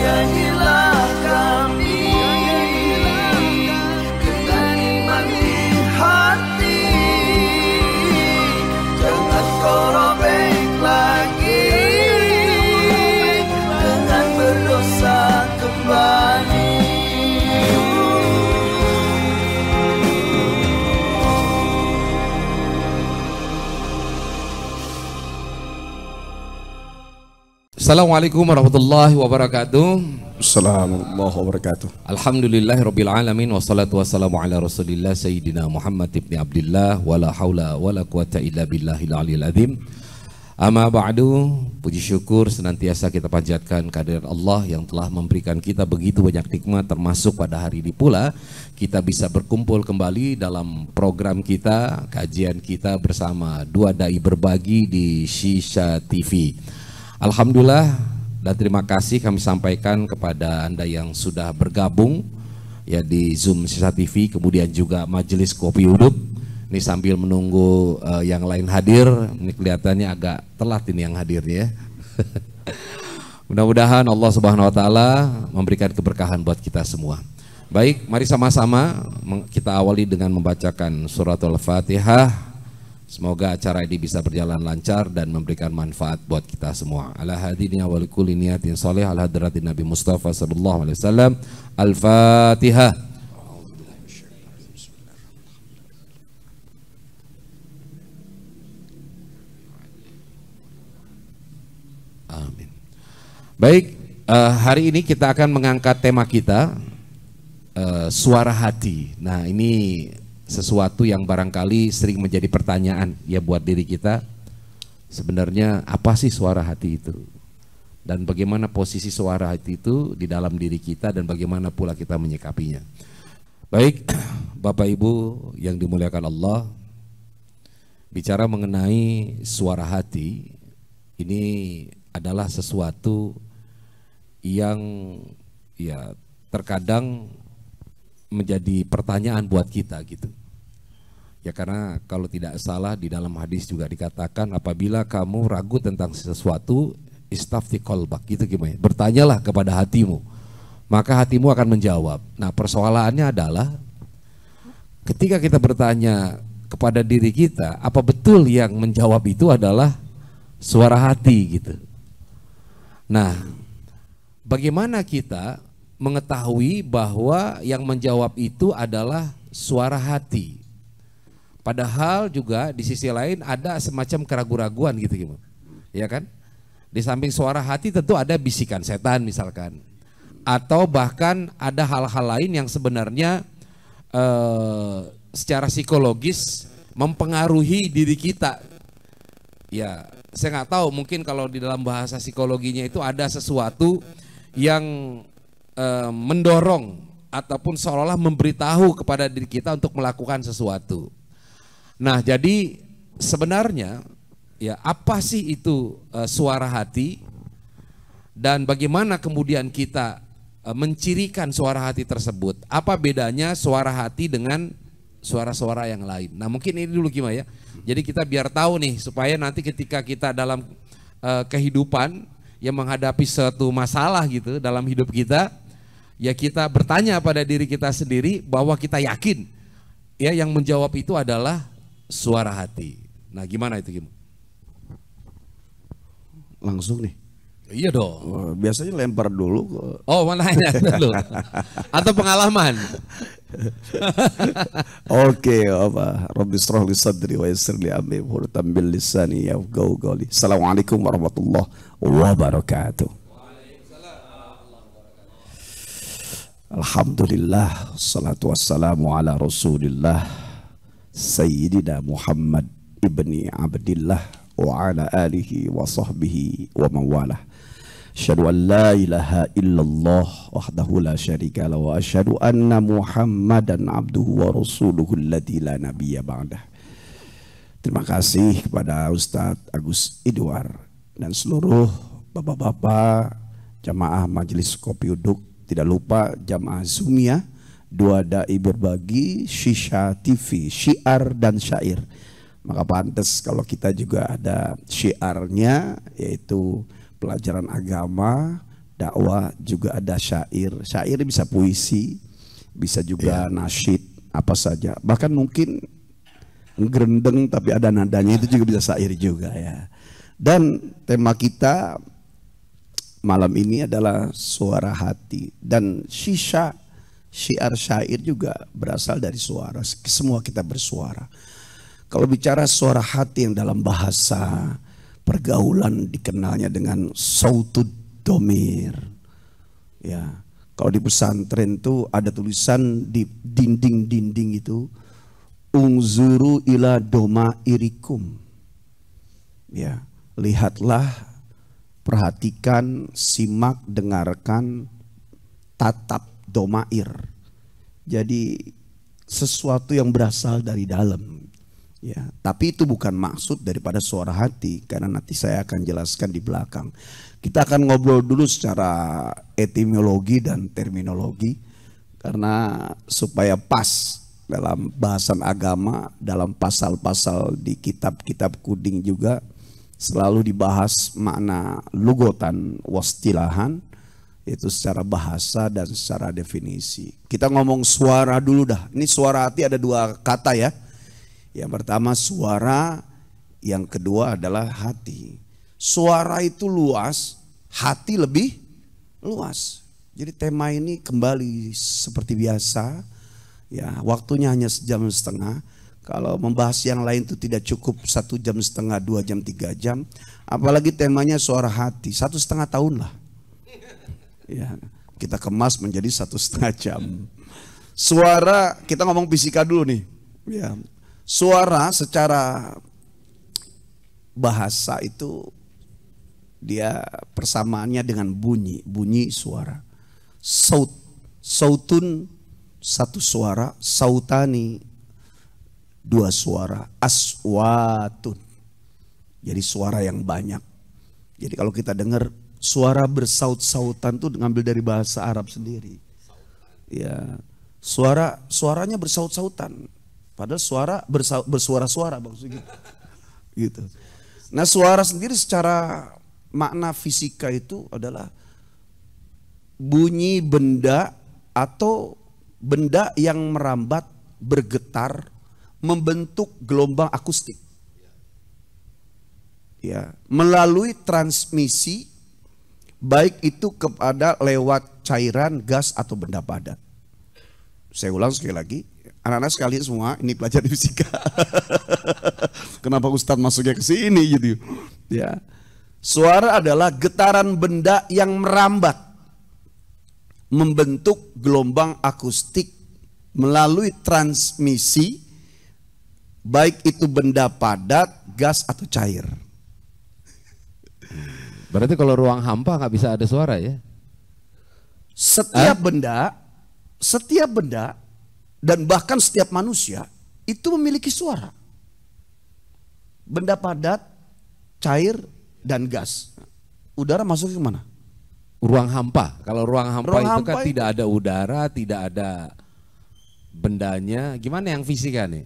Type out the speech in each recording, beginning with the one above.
Sayangilah kami dengan iman di hati, jangan kau robek lagi dengan berdosa kembali. Assalamualaikum warahmatullahi wabarakatuh. Assalamualaikum warahmatullahi wabarakatuh. Alhamdulillahirabbil alamin wassalatu wassalamu ala Rasulillah sayyidina Muhammad ibn Abdullah wala haula wala quwata illa billahil aliyil azim. Amma ba'du, puji syukur senantiasa kita panjatkan kehadirat Allah yang telah memberikan kita begitu banyak nikmat, termasuk pada hari ini pula kita bisa berkumpul kembali dalam program kita, kajian kita bersama dua dai berbagi di Shisha TV. Alhamdulillah dan terima kasih kami sampaikan kepada Anda yang sudah bergabung ya di Zoom Shisha TV, kemudian juga Majelis Kopi Uduk. Ini sambil menunggu yang lain hadir, ini kelihatannya agak telat ini yang hadirnya. Mudah-mudahan Allah Subhanahu wa taala memberikan keberkahan buat kita semua. Baik, mari sama-sama kita awali dengan membacakan suratul Fatihah. Semoga acara ini bisa berjalan lancar dan memberikan manfaat buat kita semua. Ala hadiniya wa likulli niyatin shalih ala hadratin Nabi Mustafa sallallahu alaihi wasallam. Al-Fatihah. Amin. Baik, hari ini kita akan mengangkat tema kita suara hati. Nah, ini sesuatu yang barangkali sering menjadi pertanyaan ya buat diri kita. Sebenarnya apa sih suara hati itu? Dan bagaimana posisi suara hati itu di dalam diri kita dan bagaimana pula kita menyikapinya. Baik, Bapak Ibu yang dimuliakan Allah, bicara mengenai suara hati, ini adalah sesuatu yang ya terkadang menjadi pertanyaan buat kita gitu. Ya karena kalau tidak salah di dalam hadis juga dikatakan apabila kamu ragu tentang sesuatu istafti qalbak gitu gimana? Bertanyalah kepada hatimu, maka hatimu akan menjawab. Nah, persoalannya adalah ketika kita bertanya kepada diri kita, apa betul yang menjawab itu adalah suara hati gitu. Nah, bagaimana kita mengetahui bahwa yang menjawab itu adalah suara hati? Padahal juga di sisi lain ada semacam keraguan-raguan gitu gimana? Ya kan? Di samping suara hati tentu ada bisikan setan misalkan. Atau bahkan ada hal-hal lain yang sebenarnya secara psikologis mempengaruhi diri kita. Ya, saya nggak tahu, mungkin kalau di dalam bahasa psikologinya itu ada sesuatu yang mendorong ataupun seolah-olah memberitahu kepada diri kita untuk melakukan sesuatu. Nah, jadi sebenarnya ya apa sih itu suara hati dan bagaimana kemudian kita mencirikan suara hati tersebut? Apa bedanya suara hati dengan suara-suara yang lain? Nah, mungkin ini dulu gimana ya. Jadi kita biar tahu nih supaya nanti ketika kita dalam kehidupan yang menghadapi suatu masalah gitu dalam hidup kita, ya kita bertanya pada diri kita sendiri bahwa kita yakin ya yang menjawab itu adalah suara hati. Nah, gimana itu Kim? Langsung nih. Iya dong. Biasanya lempar dulu. Oh, mana ya dulu? Atau pengalaman? Oke, apa? Rabbi shrah li sadri wa yassir li amri wahlul bil lisani yafqahu qawli. Assalamualaikum warahmatullahi wabarakatuh. Alhamdulillah, salatu wassalamu ala Rasulillah Sayyidina Muhammad ibni Abdillah wa ala alihi wa sahbihi wa mawalah. Asyhadu an la ilaha illallah wahdahu la syarika lahu wa asyhadu anna Muhammadan abduhu wa rasuluhu alladzi la nabiyya ba'dah. Terima kasih kepada Ustadz Agus Idwar dan seluruh bapak-bapak jamaah Majelis Kopi Uduk. Tidak lupa jamaah Zumia, dua dai berbagi, Shisha TV, syiar dan syair. Maka pantas kalau kita juga ada syiarnya, yaitu pelajaran agama, dakwah, juga ada syair. Syair bisa puisi, bisa juga nasyid, apa saja. Bahkan mungkin gerendeng tapi ada nadanya, itu juga bisa syair juga ya. Dan tema kita malam ini adalah suara hati. Dan syiar syair juga berasal dari suara. Semua kita bersuara. Kalau bicara suara hati yang dalam bahasa pergaulan dikenalnya dengan sautud domir. Ya, kalau di pesantren itu ada tulisan di dinding-dinding itu, ungzuru ila doma irikum. Ya, lihatlah, perhatikan, simak, dengarkan, tatap domair. Jadi sesuatu yang berasal dari dalam. Ya, tapi itu bukan maksud daripada suara hati, karena nanti saya akan jelaskan di belakang. Kita akan ngobrol dulu secara etimologi dan terminologi, karena supaya pas dalam bahasan agama, dalam pasal-pasal di kitab-kitab kuding juga selalu dibahas makna lugotan wastilahan, itu secara bahasa dan secara definisi. Kita ngomong suara dulu dah. Ini suara hati ada dua kata ya. Yang pertama suara, yang kedua adalah hati. Suara itu luas, hati lebih luas. Jadi tema ini kembali seperti biasa. Ya, waktunya hanya 1,5 jam. Kalau membahas yang lain itu tidak cukup 1,5 jam, 2 jam, 3 jam. Apalagi temanya suara hati, 1,5 tahun lah. Ya, kita kemas menjadi 1,5 jam. Suara, kita ngomong fisika dulu nih. Ya. Suara secara bahasa itu dia persamaannya dengan bunyi, bunyi suara. Sautun satu suara, sautani dua suara, aswatun. Jadi suara yang banyak. Jadi kalau kita dengar suara bersaut-sautan tuh ngambil dari bahasa Arab sendiri. Ya, suaranya bersaut-sautan. Padahal suara bersuara-suara maksudnya gitu. Nah, suara sendiri secara makna fisika itu adalah bunyi benda atau benda yang merambat, bergetar, membentuk gelombang akustik. Ya, melalui transmisi baik itu kepada lewat cairan, gas atau benda padat. Saya ulang sekali lagi. Anak-anak sekalian semua, ini pelajar di fisika. Kenapa Ustadz masuknya ke sini gitu? Ya. Suara adalah getaran benda yang merambat, membentuk gelombang akustik melalui transmisi, baik itu benda padat, gas atau cair. Berarti kalau ruang hampa nggak bisa ada suara ya? Setiap benda dan bahkan setiap manusia itu memiliki suara. Benda padat, cair, dan gas. Udara masuk ke mana? Ruang hampa. Kalau ruang hampa itu kan itu tidak ada udara, tidak ada bendanya. Gimana yang fisika nih?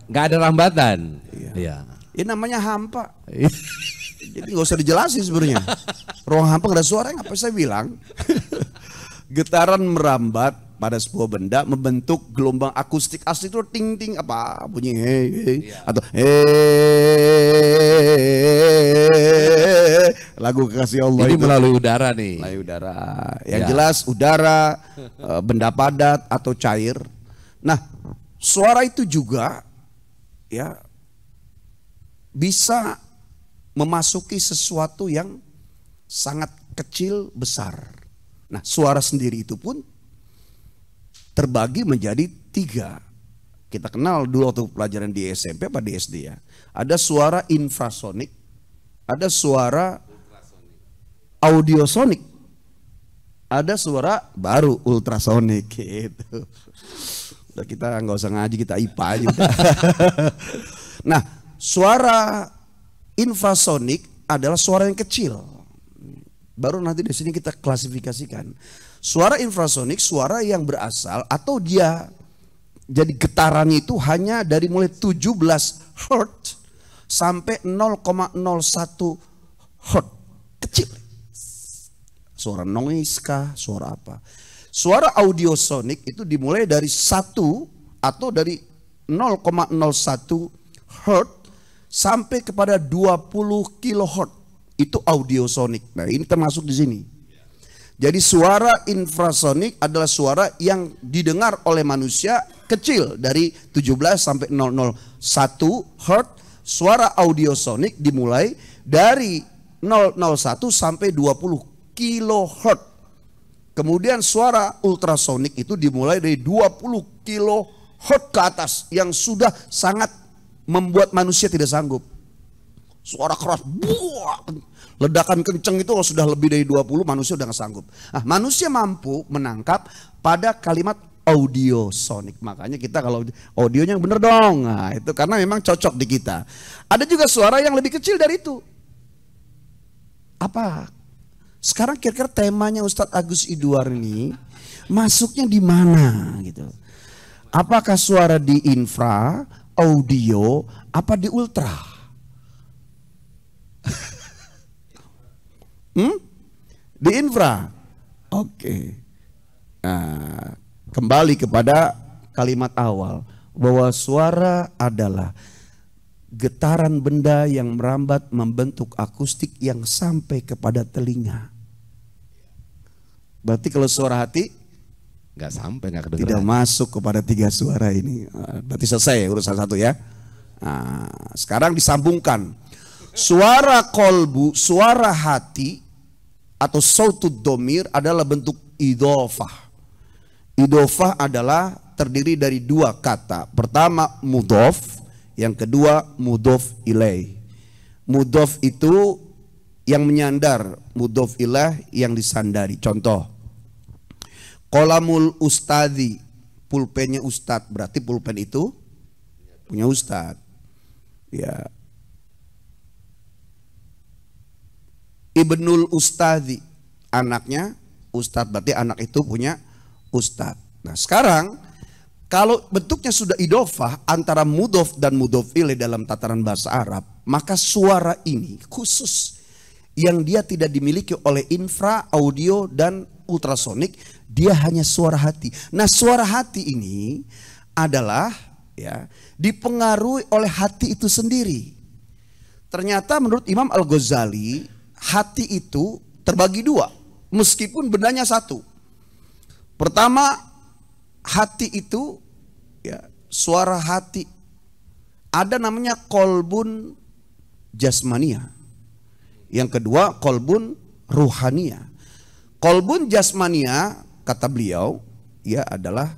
Nggak ada rambatan. Iya. Ini namanya hampa. Jadi nggak usah dijelasin sebenarnya. Ruang hampa nggak ada suara, apa saya bilang? Getaran merambat pada sebuah benda membentuk gelombang akustik. Asli itu ting ting apa bunyi atau lagu kekasih Allah. Ini itu melalui udara nih. melalui udara. Yang jelas udara, benda padat atau cair. Nah, suara itu juga ya bisa memasuki sesuatu yang sangat kecil besar. Nah, suara sendiri itu pun terbagi menjadi 3. Kita kenal dulu waktu pelajaran di SMP apa di SD ya. Ada suara infrasonik, ada suara audiosonik, ada suara baru ultrasonik gitu. Udah, kita nggak usah ngaji, kita IPA aja. Nah, suara infrasonik adalah suara yang kecil. Baru nanti di sini kita klasifikasikan. Suara infrasonik suara yang berasal atau dia jadi getarannya itu hanya dari mulai 17 hertz sampai 0,01 hertz. Kecil. Suara noise kah, suara apa? Suara audiosonik itu dimulai dari 1 atau dari 0,01 hertz sampai kepada 20 kilohertz. Itu audiosonik. Nah, ini termasuk di sini. Jadi suara infrasonik adalah suara yang didengar oleh manusia kecil dari 17 sampai 001 hertz. Suara audiosonik dimulai dari 001 sampai 20 kilohertz. Kemudian suara ultrasonik itu dimulai dari 20 kilohertz ke atas yang sudah sangat membuat manusia tidak sanggup. Suara keras, buah, ledakan kenceng itu kalau sudah lebih dari 20 manusia udah gak sanggup. Nah, manusia mampu menangkap pada kalimat audiosonik. Makanya kita kalau audionya yang bener dong. Nah, itu karena memang cocok di kita. Ada juga suara yang lebih kecil dari itu. Apa? Sekarang kira-kira temanya Ustadz Agus Idwar ini masuknya di mana gitu? Apakah suara di infra, audio, apa di ultra? Di infra. Oke. Nah, kembali kepada kalimat awal bahwa suara adalah getaran benda yang merambat membentuk akustik yang sampai kepada telinga. Berarti kalau suara hati Nggak sampai, nggak kedengeran. tidak masuk kepada 3 suara ini. Berarti selesai urusan 1 ya. Nah, sekarang disambungkan. Suara kolbu, suara hati atau sautud domir adalah bentuk idhofah. Idhofah adalah terdiri dari 2 kata. Pertama mudhof, yang kedua mudhof ilaih. Mudhof itu yang menyandar, mudhof ilaih yang disandari. Contoh, qalamul ustadzi, pulpennya ustadz, berarti pulpen itu punya ustadz. Ya. Ibnul ustadzi, anaknya ustadz, berarti anak itu punya ustadz. Nah, sekarang kalau bentuknya sudah idhofah antara mudhof dan mudhof ilaih dalam tataran bahasa Arab, maka suara ini khusus yang dia tidak dimiliki oleh infra, audio dan ultrasonik, dia hanya suara hati. Nah, suara hati ini adalah ya dipengaruhi oleh hati itu sendiri. Ternyata menurut Imam Al-Ghazali, hati itu terbagi 2 meskipun bendanya 1. Pertama, hati itu ya, suara hati ada namanya kolbun jasmania. Yang kedua kolbun ruhania. Kolbun jasmania kata beliau ya adalah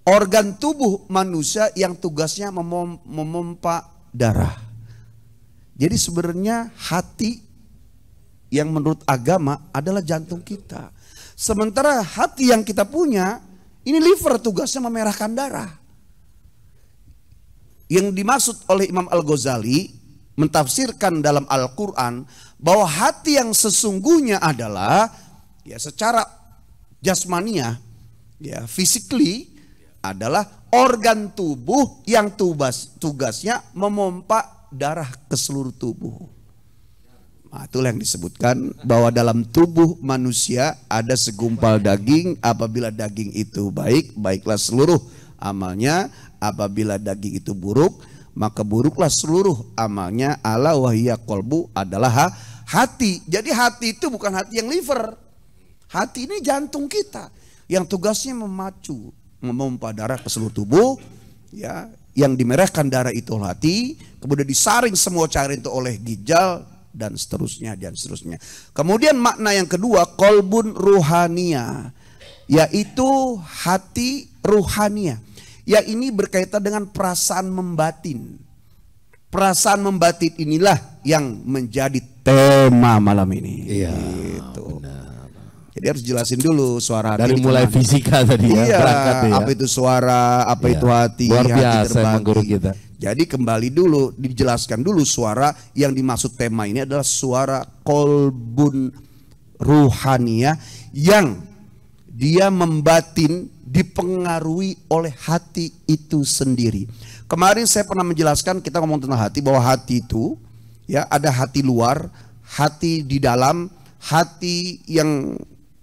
organ tubuh manusia yang tugasnya memompa darah. Jadi sebenarnya hati yang menurut agama adalah jantung kita. Sementara hati yang kita punya ini liver, tugasnya memerahkan darah. Yang dimaksud oleh Imam Al-Ghazali mentafsirkan dalam Al-Quran bahwa hati yang sesungguhnya adalah ya secara jasmania ya physically adalah organ tubuh yang tugasnya memompa darah ke seluruh tubuh. Nah, itulah yang disebutkan bahwa dalam tubuh manusia ada segumpal daging. Apabila daging itu baik, baiklah seluruh amalnya. Apabila daging itu buruk, maka buruklah seluruh amalnya. Ala wahiyya qalbu adalah hati. Jadi hati itu bukan hati yang liver. Hati ini jantung kita yang tugasnya memacu, memompa darah ke seluruh tubuh. Ya, yang dimerahkan darah itu hati, kemudian disaring semua cairan itu oleh ginjal dan seterusnya dan seterusnya. Kemudian makna yang kedua kolbun ruhania, yaitu hati ruhania. Ya, ini berkaitan dengan perasaan membatin. Perasaan membatin inilah yang menjadi tema malam ini. Iya. Gitu. Jadi harus jelasin dulu suara hati. Dari mulai fisika tadi ya, iya, ya. apa itu suara, apa itu hati. Luar hati biasa emang guru kita. Jadi kembali dulu, dijelaskan dulu suara yang dimaksud tema ini adalah suara kolbun ruhania yang dia membatin di dipengaruhi oleh hati itu sendiri. Kemarin saya pernah menjelaskan, kita ngomong tentang hati, bahwa hati itu ya ada hati luar, hati di dalam, hati yang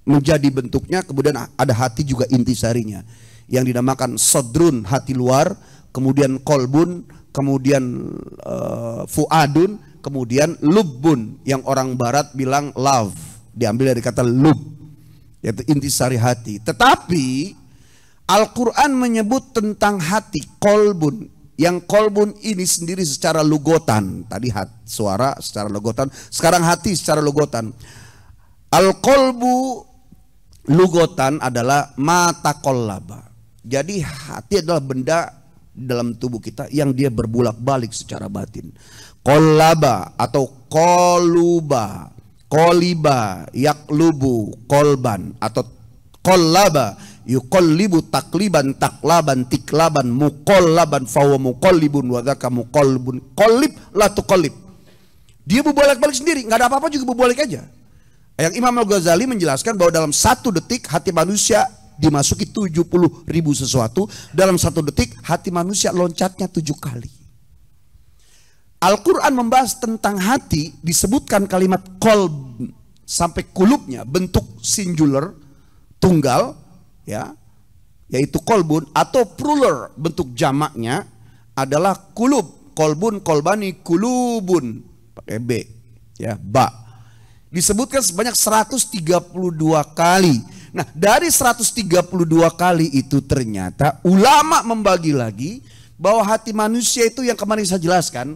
menjadi bentuknya, kemudian ada hati juga intisarinya yang dinamakan sodrun, hati luar, kemudian kolbun, kemudian fuadun, kemudian lubbun yang orang barat bilang love, diambil dari kata lub, yaitu intisari hati. Tetapi Al-Quran menyebut tentang hati kolbun, yang kolbun ini sendiri secara lugotan, tadi suara secara lugotan, sekarang hati secara lugotan. Al-kolbu lugotan adalah mata kollaba. Jadi hati adalah benda dalam tubuh kita yang dia berbulak-balik secara batin. Kollaba atau koluba, koliba, yaklubu, kolban atau kollaba, yukollibu takliban, taklaban, tiklaban, mukollaban, fawa mukallibun, wadhaka mukallibun, kollib la tukollib. Dia berbolak-balik sendiri, nggak ada apa-apa juga berbolak aja. Yang Imam Al-Ghazali menjelaskan bahwa dalam 1 detik hati manusia dimasuki 70.000 sesuatu. Dalam 1 detik hati manusia loncatnya 7 kali. Al-Quran membahas tentang hati, disebutkan kalimat kolb sampai kulubnya, bentuk singular, tunggal, ya, yaitu kolbun, atau plural, bentuk jamaknya adalah kulub, kolbun, kolbani, kulubun, pakai B, ya, ba. Disebutkan sebanyak 132 kali. Nah, dari 132 kali itu ternyata ulama membagi lagi bahwa hati manusia itu yang kemarin saya jelaskan,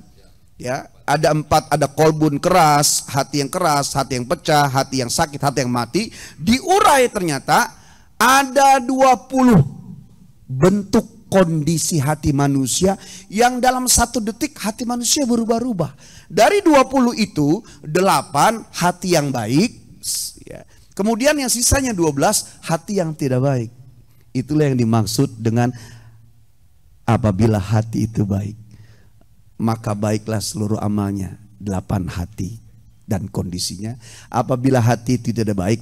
ya, ada 4, ada kolbun keras, hati yang pecah, hati yang sakit, hati yang mati. Diurai ternyata ada 20 bentuk kondisi hati manusia yang dalam 1 detik hati manusia berubah-ubah. Dari 20 itu 8 hati yang baik, ya. Kemudian yang sisanya 12 hati yang tidak baik. Itulah yang dimaksud dengan apabila hati itu baik, maka baiklah seluruh amalnya. 8 hati dan kondisinya. Apabila hati itu tidak baik,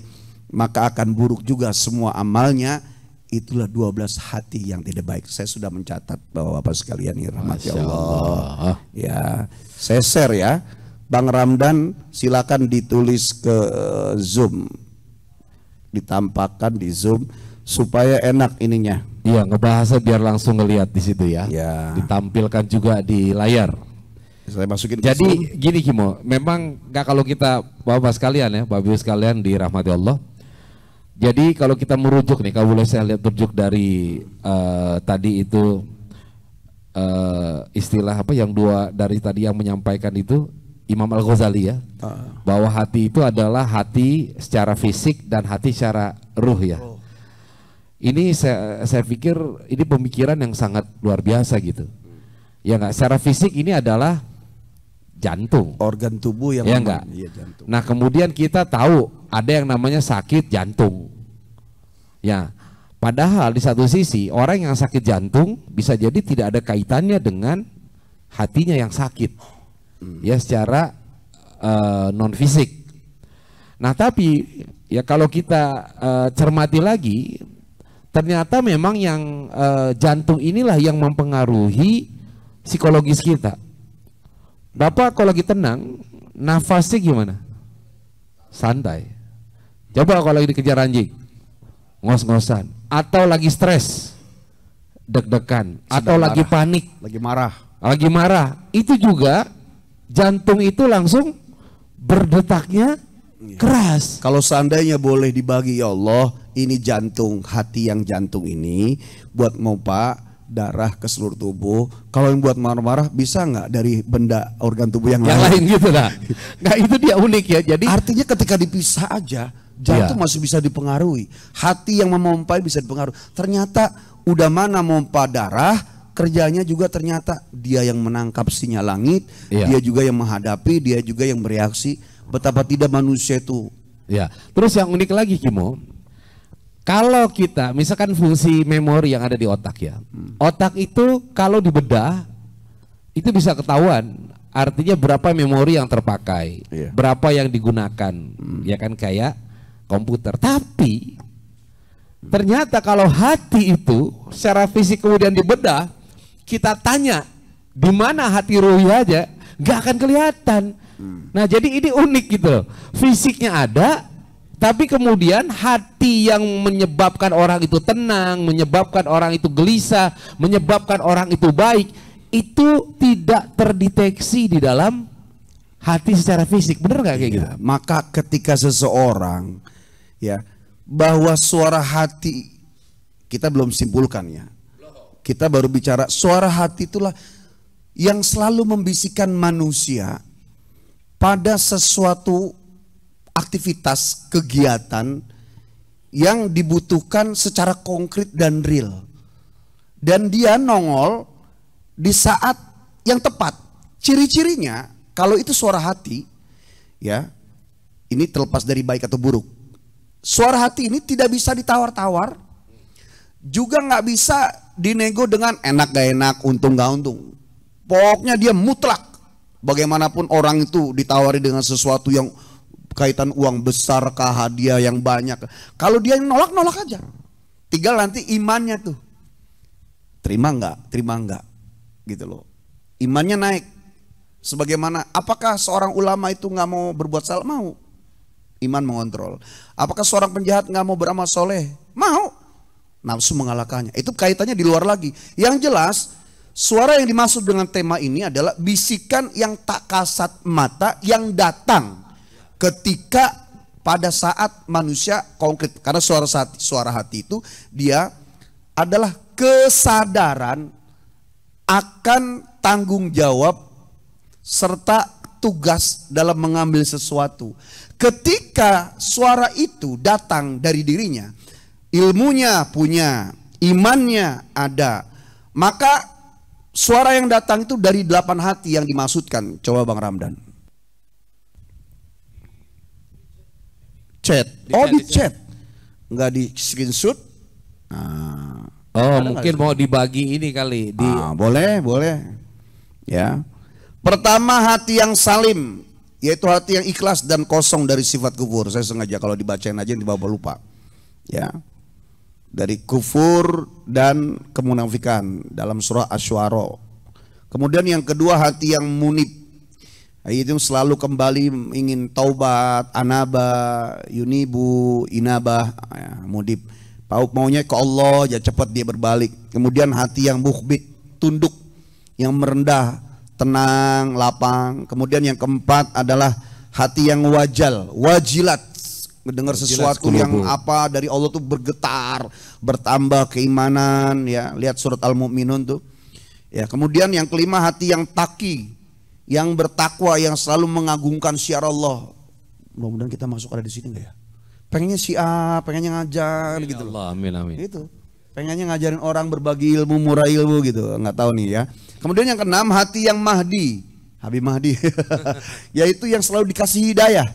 maka akan buruk juga semua amalnya. Itulah 12 hati yang tidak baik. Saya sudah mencatat bahwa Bapak sekalian ini rahmati Allah. Ya, saya share ya. Bang Ramdan silakan ditulis ke Zoom. Ditampakkan di Zoom supaya enak ininya. Iya, ngebahasnya biar langsung ngelihat di situ ya. Ya. Ditampilkan juga di layar. Saya masukin. Jadi gini Kimo, memang nggak, kalau kita Bapak sekalian ya, Bapak Ibu sekalian dirahmati Allah. Jadi kalau kita merujuk nih, kalau boleh saya lihat rujuk dari tadi itu istilah apa yang dari tadi yang menyampaikan itu Imam Al-Ghazali ya, bahwa hati itu adalah hati secara fisik dan hati secara ruh ya. Ini saya pikir ini pemikiran yang sangat luar biasa gitu. Ya enggak, secara fisik ini adalah jantung, organ tubuh yang ya enggak. Iya, jantung. Nah kemudian kita tahu ada yang namanya sakit jantung. Ya, padahal di satu sisi orang yang sakit jantung bisa jadi tidak ada kaitannya dengan hatinya yang sakit, ya secara non fisik. Nah tapi ya kalau kita cermati lagi, ternyata memang yang jantung inilah yang mempengaruhi psikologis kita. Bapak kalau lagi tenang, nafasnya gimana? Santai. Coba kalau lagi dikejar anjing, ngos-ngosan. Atau lagi stres, deg-degan. Atau lagi panik, lagi marah, itu juga jantung itu langsung berdetaknya keras. Kalau seandainya boleh dibagi, ya Allah, ini jantung, hati yang jantung ini buat pompa darah ke seluruh tubuh. Kalau yang buat marah-marah bisa nggak dari benda organ tubuh yang lain gitu lah. Nah itu dia unik ya. Jadi artinya ketika dipisah aja jantung masih bisa dipengaruhi. Hati yang memompa bisa dipengaruhi. Ternyata udah mana mompa darah, kerjanya juga ternyata dia yang menangkap sinyal langit, dia juga yang menghadapi, dia juga yang bereaksi. Betapa tidak manusia itu. Ya. Terus yang unik lagi Kimo, kalau kita misalkan fungsi memori yang ada di otak ya, otak itu kalau dibedah itu bisa ketahuan, artinya berapa memori yang terpakai, berapa yang digunakan, ya kan kayak komputer. Tapi Ternyata kalau hati itu secara fisik kemudian dibedah, kita tanya di mana hati ruhi aja, nggak akan kelihatan. Nah jadi ini unik gitu, fisiknya ada, tapi kemudian hati yang menyebabkan orang itu tenang, menyebabkan orang itu gelisah, menyebabkan orang itu baik, itu tidak terdeteksi di dalam hati secara fisik. Bener nggak kayak gitu? Maka ketika seseorang ya, bahwa suara hati kita belum simpulkan ya. Kita baru bicara suara hati itulah yang selalu membisikkan manusia pada sesuatu aktivitas, kegiatan yang dibutuhkan secara konkret dan real. Dan dia nongol di saat yang tepat. Ciri-cirinya kalau itu suara hati ya, ini terlepas dari baik atau buruk. Suara hati ini tidak bisa ditawar-tawar, juga nggak bisa dinego dengan enak gak enak, untung gak untung. Pokoknya dia mutlak. Bagaimanapun orang itu ditawari dengan sesuatu yang kaitan uang besar kah, hadiah yang banyak, kalau dia nolak aja. Tinggal nanti imannya tuh, terima nggak, gitu loh. Imannya naik. Sebagaimana, apakah seorang ulama itu nggak mau berbuat salah? Mau. Iman mengontrol. Apakah seorang penjahat nggak mau beramal soleh? Mau. Nafsu mengalahkannya. Itu kaitannya di luar lagi. Yang jelas, suara yang dimaksud dengan tema ini adalah bisikan yang tak kasat mata yang datang ketika pada saat manusia konkret. Karena suara hati itu dia adalah kesadaran akan tanggung jawab serta tugas dalam mengambil sesuatu. Ketika suara itu datang dari dirinya, ilmunya punya, imannya ada, maka suara yang datang itu dari 8 hati yang dimaksudkan. Coba Bang Ramdan. Chat. Oh di chat, nggak di screenshot. Nah, oh mungkin mau dibagi ini kali. Boleh. Ya. Pertama hati yang salim, yaitu hati yang ikhlas dan kosong dari sifat kufur. Saya sengaja kalau dibacain aja tiba-tiba lupa. Ya. Dari kufur dan kemunafikan dalam surah Asy-Syu'ara. Kemudian yang kedua hati yang munib, itu selalu kembali ingin taubat, anaba, yunibu, inabah, ya, mudib. Maunya ke Allah, ya cepat dia berbalik. Kemudian hati yang mukhbit, tunduk, yang merendah, tenang, lapang. Kemudian yang keempat adalah hati yang wajilat, mendengar sesuatu yang apa dari Allah tuh bergetar, bertambah keimanan, ya. Lihat surat Al-Mu'minun tuh. Ya, kemudian yang kelima hati yang taqi, yang bertakwa, yang selalu mengagungkan syiar Allah. Mudah-mudahan kita masuk ada di sini enggak ya? Pengennya syiar, pengennya ngajar gitu loh. Allah, amin. Itu. Pengennya ngajarin orang berbagi ilmu, murah ilmu gitu. Enggak tahu nih ya. Kemudian yang keenam hati yang Mahdi, Habib Mahdi. Yaitu yang selalu dikasih hidayah.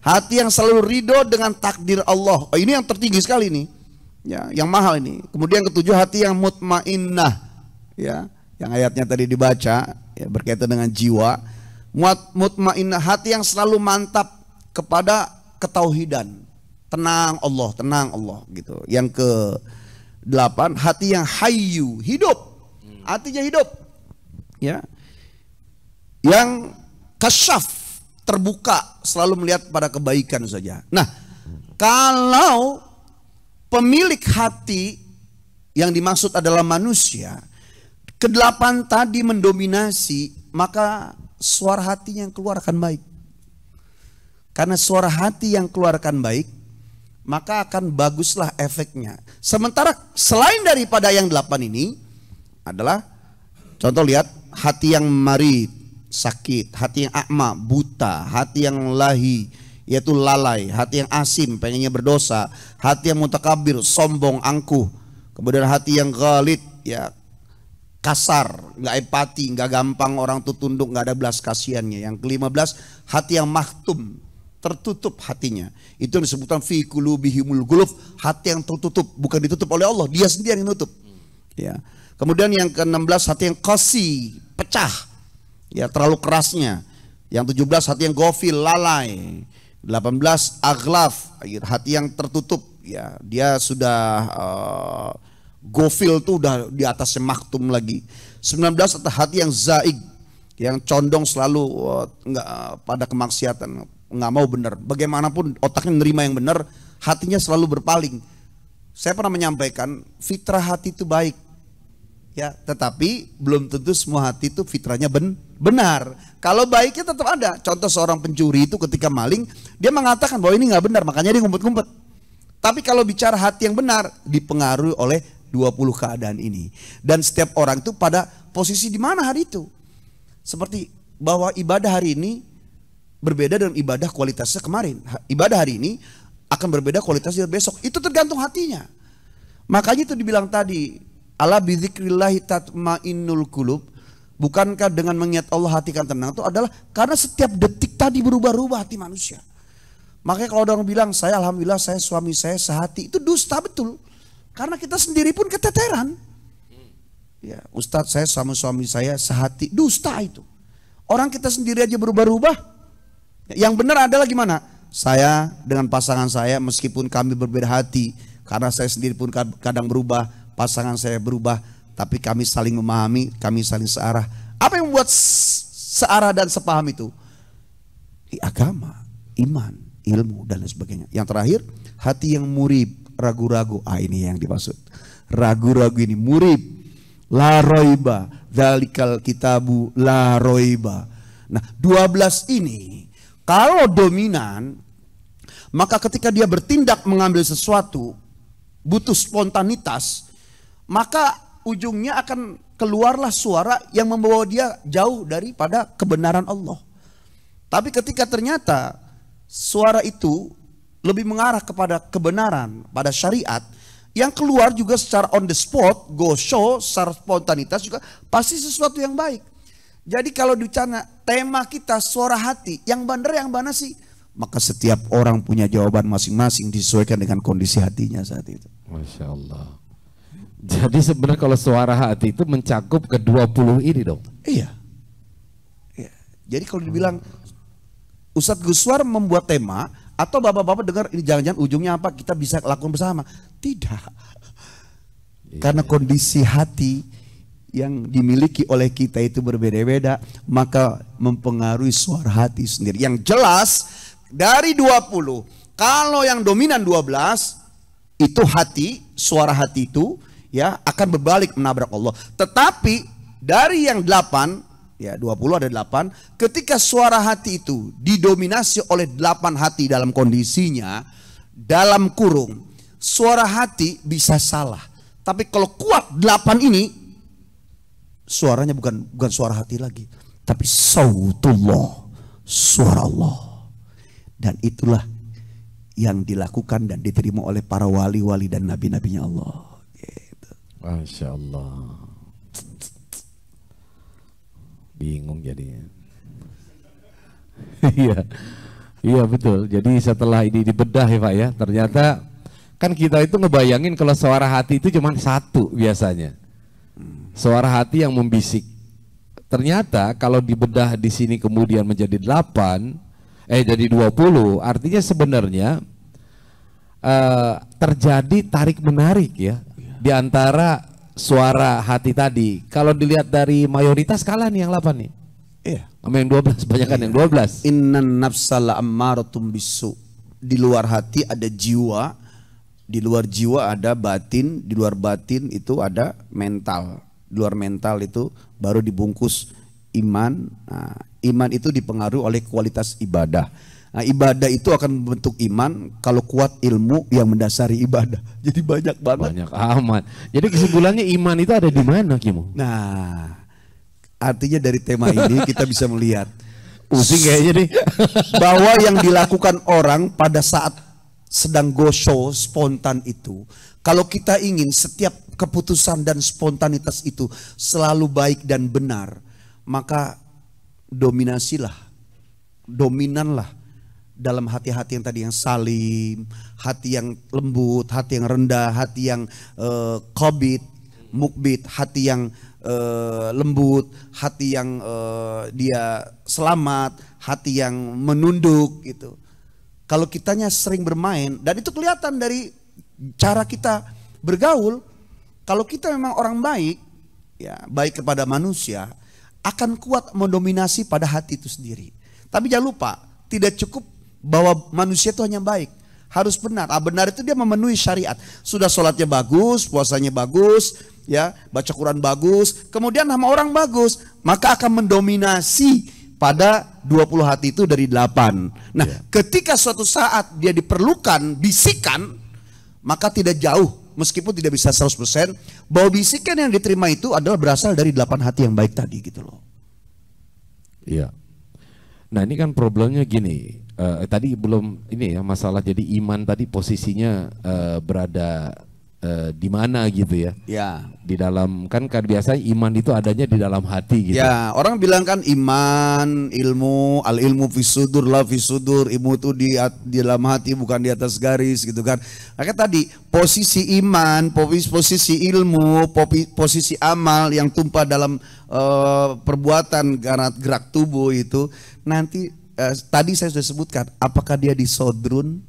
Hati yang selalu ridho dengan takdir Allah. Oh, ini yang tertinggi sekali nih. Ya, yang mahal ini. Kemudian yang ketujuh hati yang mutmainnah. Ya, yang ayatnya tadi dibaca, ya, berkaitan dengan jiwa. Mutmainnah, hati yang selalu mantap kepada ketauhidan. Tenang Allah gitu. Yang ke-8 hati yang hayyu, hidup. Hatinya hidup. Ya. Yang kasyaf, terbuka, selalu melihat pada kebaikan saja. Nah, kalau pemilik hati yang dimaksud adalah manusia, ke-8 tadi mendominasi, maka suara hati yang keluar akan baik. Karena suara hati yang keluarkan baik, maka akan baguslah efeknya. Sementara selain daripada yang 8 ini adalah, contoh lihat, hati yang marid, sakit, hati yang a'ma, buta, hati yang lahi, yaitu lalai, hati yang asim, pengennya berdosa, hati yang mutakabir, sombong, angkuh, kemudian hati yang ghalid, ya kasar, nggak empati, nggak gampang orang tuh tunduk, nggak ada belas kasihannya. Yang ke-15 hati yang mahtum, tertutup hatinya. Itu yang disebutkan fi qulubihimul ghuluf, hati yang tertutup, bukan ditutup oleh Allah, dia sendiri yang nutup. Ya. Kemudian yang ke-16 hati yang qasi, pecah. Ya, terlalu kerasnya. Yang 17 hati yang ghafil, lalai. 18 aghlaf, hati yang tertutup, ya dia sudah gofil tuh udah di atasnya maktum lagi. 19 adalah hati yang zaig, yang condong selalu nggak pada kemaksiatan, nggak mau benar. Bagaimanapun otaknya menerima yang benar, hatinya selalu berpaling. Saya pernah menyampaikan fitrah hati itu baik, ya, tetapi belum tentu semua hati itu fitrahnya benar. Kalau baiknya tetap ada. Contoh seorang pencuri itu ketika maling, dia mengatakan bahwa ini nggak benar, makanya dia ngumpet-ngumpet. Tapi kalau bicara hati yang benar, dipengaruhi oleh 20 keadaan ini. Dan setiap orang itu pada posisi di mana hari itu. Seperti bahwa ibadah hari ini berbeda dengan ibadah kualitasnya kemarin. Ibadah hari ini akan berbeda kualitasnya besok. Itu tergantung hatinya. Makanya itu dibilang tadi, ala bidzikrillahi tatmainnul qulub. Bukankah dengan mengingat Allah hati kan tenang? Itu adalah karena setiap detik tadi berubah-ubah hati manusia. Makanya kalau orang bilang, saya alhamdulillah saya suami saya sehati, itu dusta betul. Karena kita sendiri pun keteteran. Ya, Ustadz saya sama suami saya sehati, dusta itu. Orang kita sendiri aja berubah-ubah. Yang benar adalah gimana? Saya dengan pasangan saya meskipun kami berbeda hati, karena saya sendiri pun kadang berubah, pasangan saya berubah, tapi kami saling memahami, kami saling searah. Apa yang membuat searah dan sepaham itu? Agama, iman, ilmu dan lain sebagainya. Yang terakhir, hati yang murib, ragu-ragu. Ini yang dimaksud. Ragu-ragu ini murib. La roiba, dzalikal kitabu la roiba. Nah, 12 ini kalau dominan, maka ketika dia bertindak mengambil sesuatu butuh spontanitas, maka ujungnya akan keluarlah suara yang membawa dia jauh daripada kebenaran Allah. Tapi ketika ternyata suara itu lebih mengarah kepada kebenaran, pada syariat, yang keluar juga secara on the spot, go show, secara spontanitas juga pasti sesuatu yang baik. Jadi kalau dicana tema kita suara hati, yang benar yang mana sih? Maka setiap orang punya jawaban masing-masing disesuaikan dengan kondisi hatinya saat itu. Masya Allah. Jadi sebenarnya kalau suara hati itu mencakup ke 20 ini dong. Iya. Jadi kalau dibilang Ustadz Guswar membuat tema, atau bapak-bapak dengar ini jangan-jangan ujungnya apa kita bisa lakukan bersama. Tidak. Karena kondisi hati yang dimiliki oleh kita itu berbeda-beda, maka mempengaruhi suara hati sendiri. Yang jelas dari 20, kalau yang dominan 12 itu hati, suara hati itu ya akan berbalik menabrak Allah. Tetapi dari yang 8, ya 20 ada 8, ketika suara hati itu didominasi oleh 8 hati dalam kondisinya, dalam kurung, suara hati bisa salah. Tapi kalau kuat 8 ini, suaranya bukan suara hati lagi, tapi sautullah, suara Allah. Dan itulah yang dilakukan dan diterima oleh para wali-wali dan nabi-nabinya Allah. Gitu. Masya Allah. Bingung jadinya. Iya, iya betul. Jadi setelah ini dibedah ya Pak ya, ternyata kan kita itu ngebayangin kalau suara hati itu cuma satu biasanya. Suara hati yang membisik. Ternyata kalau dibedah di sini kemudian menjadi 8, jadi 20, artinya sebenarnya terjadi tarik menarik ya di antara suara hati tadi. Kalau dilihat dari mayoritas kalah nih yang 8 nih. Iya. Sama yang 12, banyakan yang 12. Innan nafsala ammaratum bisu. Di luar hati ada jiwa, di luar jiwa ada batin, di luar batin itu ada mental. Di luar mental itu baru dibungkus iman. Nah, iman itu dipengaruhi oleh kualitas ibadah. Nah, ibadah itu akan membentuk iman kalau kuat ilmu yang mendasari ibadah. Jadi banyak banget. Banyak amat. Jadi kesimpulannya iman itu ada di mana, Kimo? Nah, artinya dari tema ini kita bisa melihat pusing kayaknya nih bahwa yang dilakukan orang pada saat sedang go show spontan itu, kalau kita ingin setiap keputusan dan spontanitas itu selalu baik dan benar, maka dominasilah, dominanlah dalam hati-hati yang tadi yang salim, hati yang lembut, hati yang rendah, hati yang qabid, mukbit, hati yang lembut, hati yang dia selamat, hati yang menunduk gitu. Kalau kitanya sering bermain, dan itu kelihatan dari cara kita bergaul, kalau kita memang orang baik, ya baik kepada manusia, akan kuat mendominasi pada hati itu sendiri. Tapi jangan lupa, tidak cukup bahwa manusia itu hanya baik, harus benar. Benar itu dia memenuhi syariat. Sudah sholatnya bagus, puasanya bagus, ya baca Quran bagus, kemudian nama orang bagus, maka akan mendominasi pada 20 hati itu dari 8. Nah, ketika suatu saat dia diperlukan bisikan, maka tidak jauh, meskipun tidak bisa 100%, bahwa bisikan yang diterima itu adalah berasal dari 8 hati yang baik tadi gitu loh. Iya. Nah, ini kan problemnya gini. Tadi belum ini ya masalah, jadi iman tadi posisinya berada di mana gitu ya? Ya. Di dalam kan biasanya iman itu adanya di dalam hati gitu. Ya, orang bilang kan iman, ilmu, al ilmu fisudur la fisudur, ilmu itu di dalam hati bukan di atas garis gitu kan. Maka tadi posisi iman, posisi ilmu, posisi amal yang tumpah dalam perbuatan gerak tubuh itu nanti tadi saya sudah sebutkan, apakah dia di sodrun,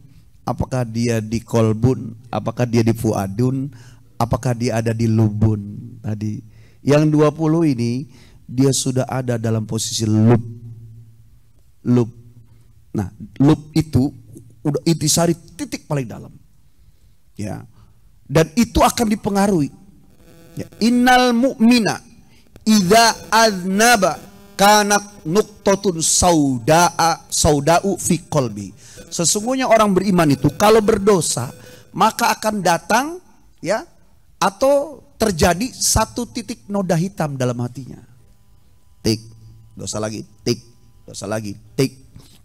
apakah dia di kolbun, apakah dia di fuadun, apakah dia ada di lubun tadi. Yang 20 ini dia sudah ada dalam posisi lub. Nah, lub itu udah intisari titik paling dalam. Ya. Dan itu akan dipengaruhi. Ya. Innal mu'mina idza aznaba kanat nuqtatun sauda'u fi qalbi. Sesungguhnya orang beriman itu kalau berdosa maka akan datang ya atau terjadi satu titik noda hitam dalam hatinya. Tik, dosa lagi, tik, dosa lagi, tik.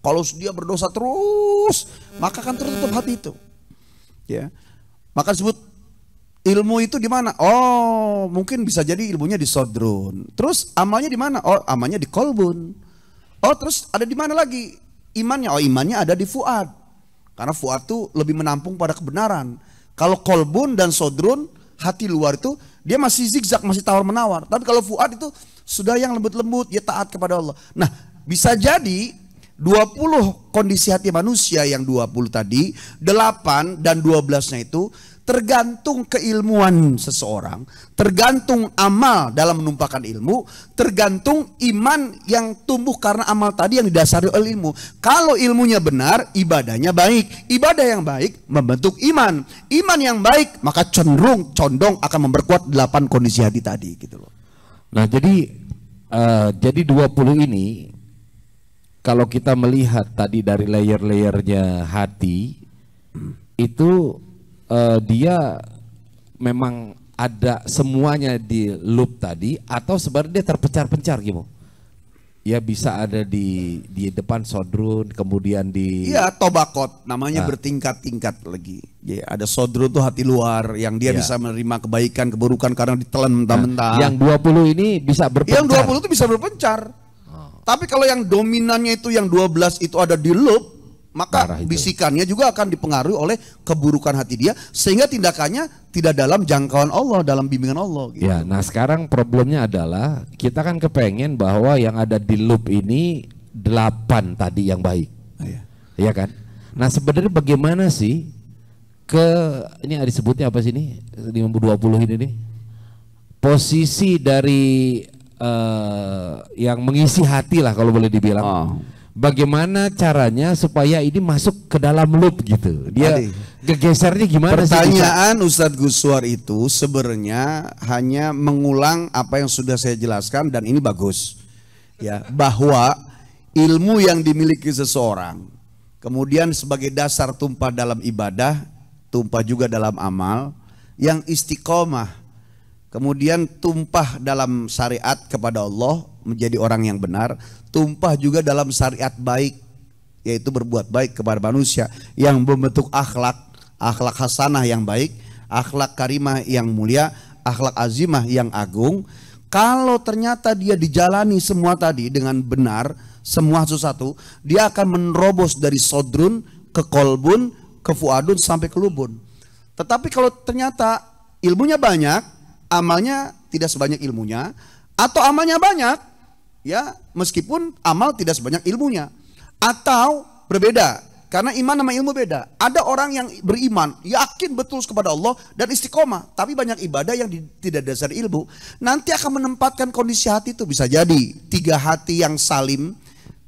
Kalau dia berdosa terus, maka akan tertutup hati itu. Ya. Maka disebut ilmu itu di mana? Oh, mungkin bisa jadi ilmunya di sodrun. Terus amalnya di mana? Oh, amalnya di kolbun. Oh, terus ada di mana lagi imannya? Oh, imannya ada di fuad. Karena fuad itu lebih menampung pada kebenaran. Kalau kolbun dan sodrun, hati luar itu dia masih zigzag, masih tawar menawar. Tapi kalau fuad itu sudah yang lembut-lembut, ya taat kepada Allah. Nah, bisa jadi 20 kondisi hati manusia yang 20 tadi, 8 dan 12-nya itu tergantung keilmuan seseorang, tergantung amal dalam menumpahkan ilmu, tergantung iman yang tumbuh karena amal tadi yang didasari oleh ilmu. Kalau ilmunya benar, ibadahnya baik. Ibadah yang baik membentuk iman. Iman yang baik maka condong akan memperkuat 8 kondisi hati tadi gitu loh. Nah, jadi 20 ini kalau kita melihat tadi dari layer-layernya hati itu dia memang ada semuanya di loop tadi atau sebenarnya dia terpencar-pencar gitu. Ya bisa ada di depan sodrun, kemudian di tobakot namanya bertingkat-tingkat lagi. Ya, ada sodrun tuh hati luar yang dia bisa menerima kebaikan, keburukan karena ditelan mentah-mentah. Yang 20 ini bisa berpencar. Yang 20 itu bisa berpencar. Tapi kalau yang dominannya itu yang 12 itu ada di loop, maka bisikannya juga akan dipengaruhi oleh keburukan hati dia sehingga tindakannya tidak dalam jangkauan Allah, dalam bimbingan Allah gitu. Ya, nah sekarang problemnya adalah kita kan kepengen bahwa yang ada di loop ini 8 tadi yang baik. Iya kan? Nah, sebenarnya bagaimana sih ini disebutnya apa sih ini 20 ini nih? Posisi dari yang mengisi hati lah kalau boleh dibilang. Bagaimana caranya supaya ini masuk ke dalam loop gitu? Dia gesernya gimana sih? Pertanyaan Ustadz Guswar itu sebenarnya hanya mengulang apa yang sudah saya jelaskan dan ini bagus. Ya, bahwa ilmu yang dimiliki seseorang kemudian sebagai dasar tumpah dalam ibadah, tumpah juga dalam amal, yang istiqomah, kemudian tumpah dalam syariat kepada Allah menjadi orang yang benar, tumpah juga dalam syariat baik, yaitu berbuat baik kepada manusia yang membentuk akhlak hasanah yang baik, akhlak karimah yang mulia, akhlak azimah yang agung. Kalau ternyata dia dijalani semua tadi dengan benar, semua satu-satu, dia akan menerobos dari sodrun ke kolbun, ke fuadun sampai ke lubun. Tetapi kalau ternyata ilmunya banyak, amalnya tidak sebanyak ilmunya, atau amalnya banyak, ya meskipun amal tidak sebanyak ilmunya, atau berbeda, Karena iman sama ilmu beda. Ada orang yang beriman, yakin betul kepada Allah dan istiqomah. Tapi banyak ibadah yang tidak dasar ilmu. Nanti akan menempatkan kondisi hati itu. Bisa jadi 3 hati yang salim,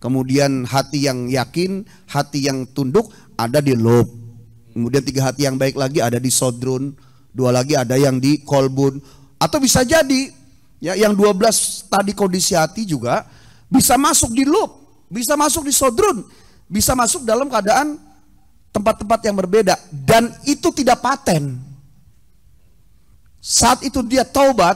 kemudian hati yang yakin, hati yang tunduk ada di lub. Kemudian 3 hati yang baik lagi ada di sodrun. 2 lagi ada yang di kolbun. Atau bisa jadi ya, yang 12 tadi kondisi hati juga bisa masuk di lub, bisa masuk di sodrun, bisa masuk dalam keadaan tempat-tempat yang berbeda. Dan itu tidak paten. Saat itu dia taubat,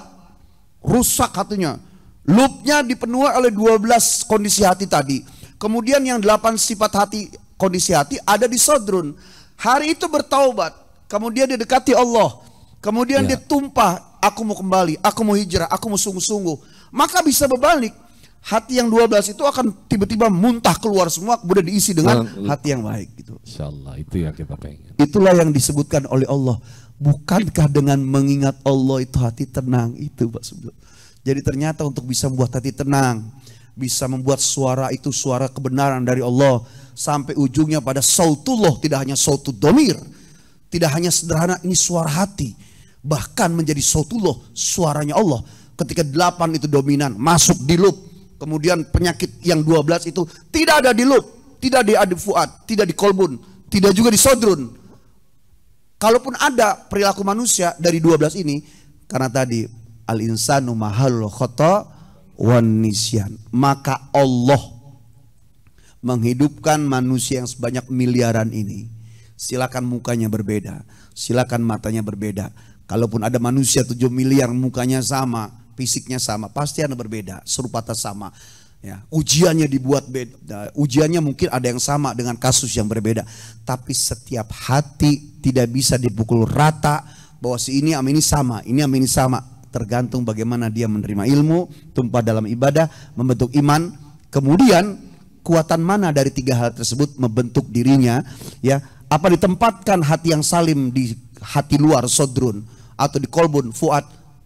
rusak hatinya. Loopnya dipenuhi oleh 12 kondisi hati tadi. Kemudian yang 8 sifat hati, kondisi hati ada di sodrun. Hari itu bertaubat, kemudian dia dekati Allah. Kemudian dia tumpah, aku mau kembali, aku mau hijrah, aku mau sungguh-sungguh. Maka bisa berbalik. Hati yang 12 itu akan tiba-tiba muntah keluar semua, kemudian diisi dengan hati yang baik gitu. Insyaallah itu yang kita pengen. Itulah yang disebutkan oleh Allah. Bukankah dengan mengingat Allah itu hati tenang? Itu Pak Sublo. Jadi ternyata untuk bisa membuat hati tenang, bisa membuat suara itu suara kebenaran dari Allah, sampai ujungnya pada sautullah, tidak hanya sautud domir, tidak hanya sederhana ini suara hati, bahkan menjadi sautullah, suaranya Allah. Ketika 8 itu dominan, masuk di lub. Kemudian penyakit yang 12 itu tidak ada di lub, tidak di adi fuad, tidak di kolbun, tidak juga di sodrun. Kalaupun ada perilaku manusia dari 12 ini, karena tadi al-insanu mahalul khata wan nisyan, maka Allah menghidupkan manusia yang sebanyak miliaran ini. Silakan mukanya berbeda, silakan matanya berbeda. Kalaupun ada manusia 7 miliar mukanya sama, fisiknya sama, pasti ada berbeda, serupa tak sama. Ya, ujiannya dibuat beda, ujiannya mungkin ada yang sama dengan kasus yang berbeda. Tapi setiap hati tidak bisa dipukul rata bahwa si ini sama ini sama, ini sama ini sama. Tergantung bagaimana dia menerima ilmu, tumpah dalam ibadah, membentuk iman. Kemudian kuatan mana dari 3 hal tersebut membentuk dirinya, ya? Apa ditempatkan hati yang salim di hati luar sodrun atau di kolbun fuad?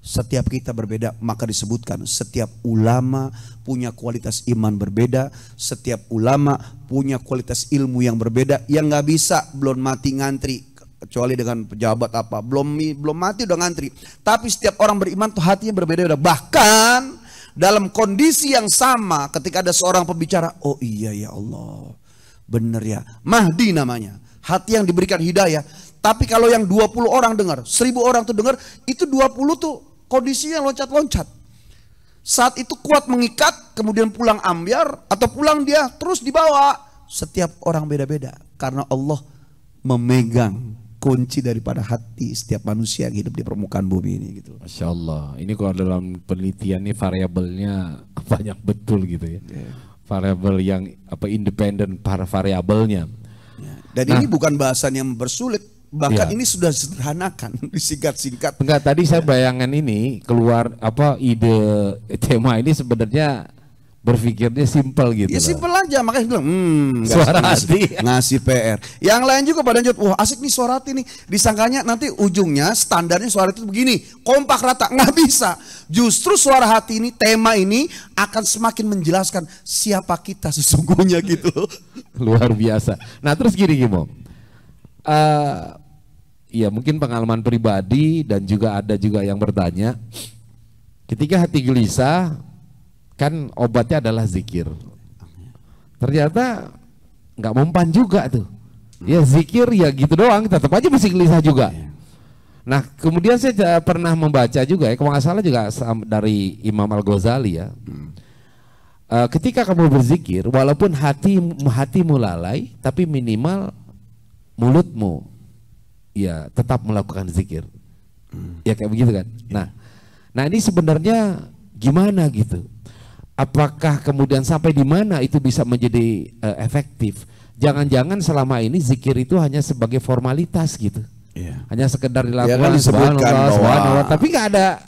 Setiap kita berbeda, maka disebutkan setiap ulama punya kualitas iman berbeda, setiap ulama punya kualitas ilmu yang berbeda. Yang nggak bisa belum mati ngantri, kecuali dengan pejabat apa, belum mati udah ngantri. Tapi setiap orang beriman tuh hatinya berbeda. Bahkan dalam kondisi yang sama, ketika ada seorang pembicara, oh iya ya Allah, bener ya, Mahdi namanya, hati yang diberikan hidayah. Tapi kalau yang 20 orang dengar, 1000 orang tuh dengar, itu 20 tuh kondisinya loncat-loncat. Saat itu kuat mengikat, kemudian pulang ambyar, atau pulang dia terus dibawa. Setiap orang beda-beda, karena Allah memegang kunci daripada hati setiap manusia yang hidup di permukaan bumi ini gitu. Masya Allah, ini kalau dalam penelitian ini variabelnya banyak betul gitu ya. Variabel yang independen para variabelnya. Dan ini bukan bahasan yang bersulit. Bahkan ini sudah sederhanakan, disingkat-singkat. Enggak, tadi saya bayangan ini keluar ide tema ini sebenarnya berpikirnya simpel gitu. Ya simpel aja, makanya bilang suara hati ngasih PR. Yang lain juga pada jawab, wah asik nih suara hati nih. Disangkanya nanti ujungnya standarnya suara itu begini, kompak rata, nggak bisa. Justru suara hati ini, tema ini akan semakin menjelaskan siapa kita sesungguhnya gitu. Luar biasa. Nah terus gini Gimo. Ya mungkin pengalaman pribadi dan juga ada juga yang bertanya, ketika hati gelisah kan obatnya adalah zikir. Ternyata nggak mempan juga tuh. Ya zikir ya gitu doang, tetap aja masih gelisah juga. Nah kemudian saya pernah membaca juga ya, kalau nggak salah juga dari Imam Al-Ghazali ya. Ketika kamu berzikir, walaupun hatimu lalai, tapi minimal mulutmu ya tetap melakukan zikir. Ya kayak begitu kan. Nah ini sebenarnya gimana gitu? Apakah kemudian sampai di mana itu bisa menjadi efektif? Jangan-jangan selama ini zikir itu hanya sebagai formalitas gitu. Hanya sekedar dilakukan subhanallah, tapi nggak ada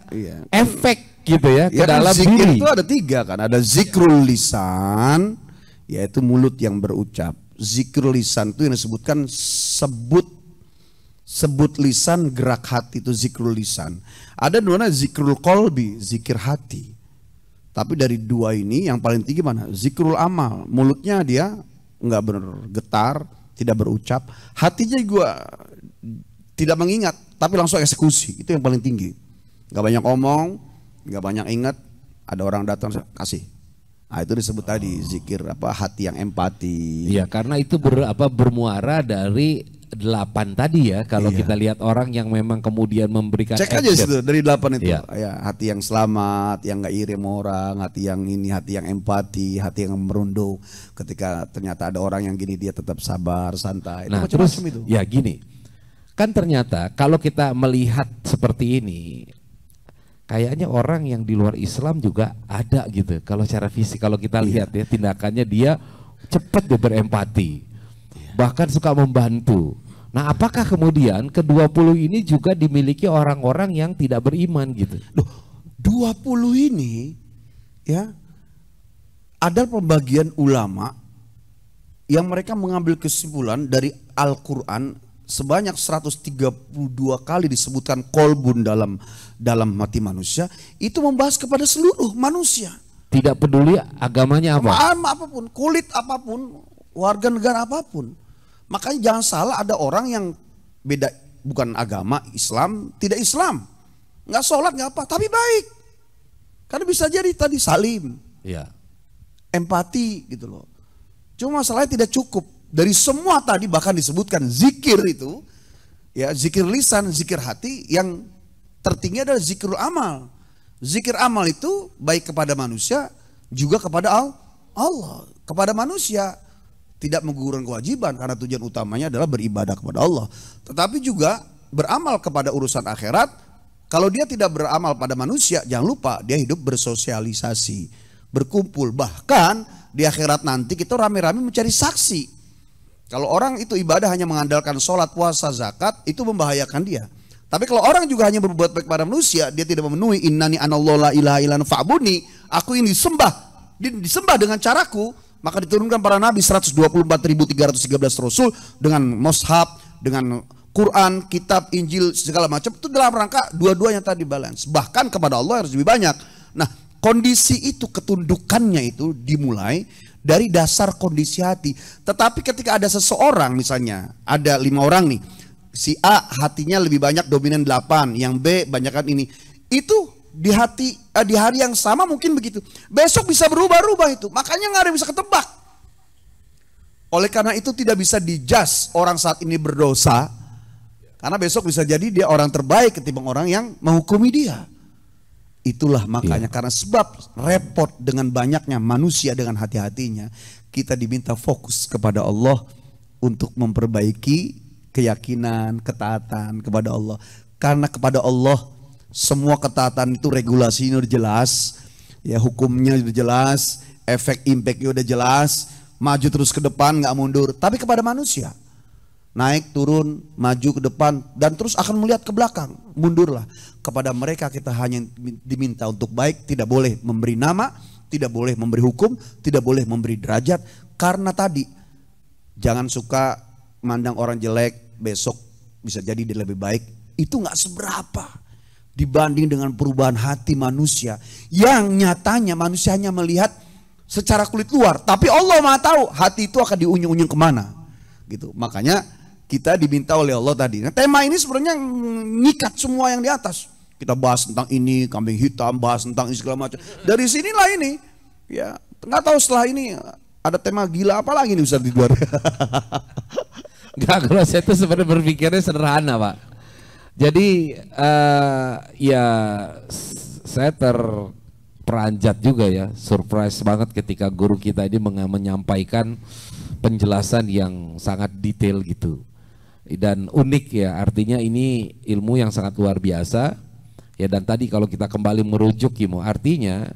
efek gitu ya ke dalam zikir diri. Itu ada 3 kan, ada zikrul lisan, yaitu mulut yang berucap. Zikrul lisan itu yang disebutkan sebut lisan, gerak hati, itu zikrul lisan. Ada namanya zikrul qalbi, zikir hati. Tapi dari 2 ini yang paling tinggi mana? Zikrul amal. Mulutnya dia nggak bergetar, tidak berucap, hatinya juga tidak mengingat, tapi langsung eksekusi. Itu yang paling tinggi. Gak banyak omong, gak banyak ingat, ada orang datang kasih. Nah, itu disebut tadi zikir hati yang empati. Iya, karena itu bermuara dari 8 tadi ya. Kalau kita lihat orang yang memang kemudian memberikan cek aja situ dari 8 itu. Iya. Ya, hati yang selamat, yang gak iri sama orang, hati yang ini, hati yang empati, hati yang merunduk. Ketika ternyata ada orang yang gini dia tetap sabar, santai. Nah, terus itu. Ya gini. Kan ternyata kalau kita melihat seperti ini, kayaknya orang yang di luar Islam juga ada gitu. Kalau secara fisik kalau kita lihat ya tindakannya dia cepat dia berempati. Bahkan suka membantu. Nah, apakah kemudian ke-20 ini juga dimiliki orang-orang yang tidak beriman gitu? 20 ini ya ada pembagian ulama yang mereka mengambil kesimpulan dari Al-Qur'an sebanyak 132 kali disebutkan kolbun dalam hati manusia, itu membahas kepada seluruh manusia. Tidak peduli agamanya apa? Apapun, kulit apapun, warga negara apapun. Makanya jangan salah, ada orang yang beda, bukan agama, Islam, tidak Islam, nggak sholat nggak apa, tapi baik. Karena bisa jadi tadi salim, empati gitu loh. Cuma masalahnya tidak cukup. Dari semua tadi bahkan disebutkan zikir itu, ya zikir lisan, zikir hati, yang tertinggi adalah zikir amal. Zikir amal itu baik kepada manusia juga kepada Allah, kepada manusia. Tidak menggugurkan kewajiban karena tujuan utamanya adalah beribadah kepada Allah. Tetapi juga beramal kepada urusan akhirat. Kalau dia tidak beramal pada manusia, jangan lupa dia hidup bersosialisasi, berkumpul. Bahkan di akhirat nanti kita rame-rame mencari saksi. Kalau orang itu ibadah hanya mengandalkan sholat, puasa, zakat, itu membahayakan dia. Tapi kalau orang juga hanya berbuat baik pada manusia, dia tidak memenuhi innani anallahu la ilaha illa ana fa'budni, aku ini disembah dengan caraku. Maka diturunkan para nabi 124.313 rasul dengan mushaf, dengan Quran, kitab, Injil, segala macam. Itu dalam rangka dua-duanya tadi balance. Bahkan kepada Allah harus lebih banyak. Nah, kondisi itu, ketundukannya itu dimulai dari dasar kondisi hati. Tetapi ketika ada seseorang, misalnya ada 5 orang nih, si A hatinya lebih banyak dominan 8, yang B banyakkan ini. Itu di hari yang sama mungkin begitu. Besok bisa berubah-ubah itu. Makanya nggak ada yang bisa ketebak. Oleh karena itu tidak bisa dijudge orang saat ini berdosa. Karena besok bisa jadi dia orang terbaik ketimbang orang yang menghukumi dia. Itulah makanya karena sebab repot dengan banyaknya manusia dengan hati-hatinya, kita diminta fokus kepada Allah untuk memperbaiki keyakinan, ketaatan kepada Allah. Karena kepada Allah semua ketaatan itu regulasinya udah jelas, ya hukumnya udah jelas, efek impactnya udah jelas, maju terus ke depan nggak mundur. Tapi kepada manusia naik turun maju ke depan dan terus akan melihat ke belakang, mundurlah. Kepada mereka kita hanya diminta untuk baik, tidak boleh memberi nama, tidak boleh memberi hukum, tidak boleh memberi derajat. Karena tadi jangan suka mandang orang jelek, besok bisa jadi dia lebih baik. Itu nggak seberapa dibanding dengan perubahan hati manusia yang nyatanya manusia hanya melihat secara kulit luar, tapi Allah Maha tahu hati itu akan diunyung-unyung kemana gitu. Makanya kita diminta oleh Allah tadi. Nah, tema ini sebenarnya ngikat semua yang di atas. Kita bahas tentang ini, kambing hitam, bahas tentang ini segala macam. Dari sinilah ini, ya nggak tahu setelah ini ada tema gila apa lagi nih Ustaz di luar. Enggak, kalau saya tuh sebenarnya berpikirnya sederhana, Pak. Jadi ya saya terperanjat juga ya, surprise banget ketika guru kita ini menyampaikan penjelasan yang sangat detail gitu. Dan unik ya, artinya ini ilmu yang sangat luar biasa. Ya, dan tadi kalau kita kembali merujuk Kimo, artinya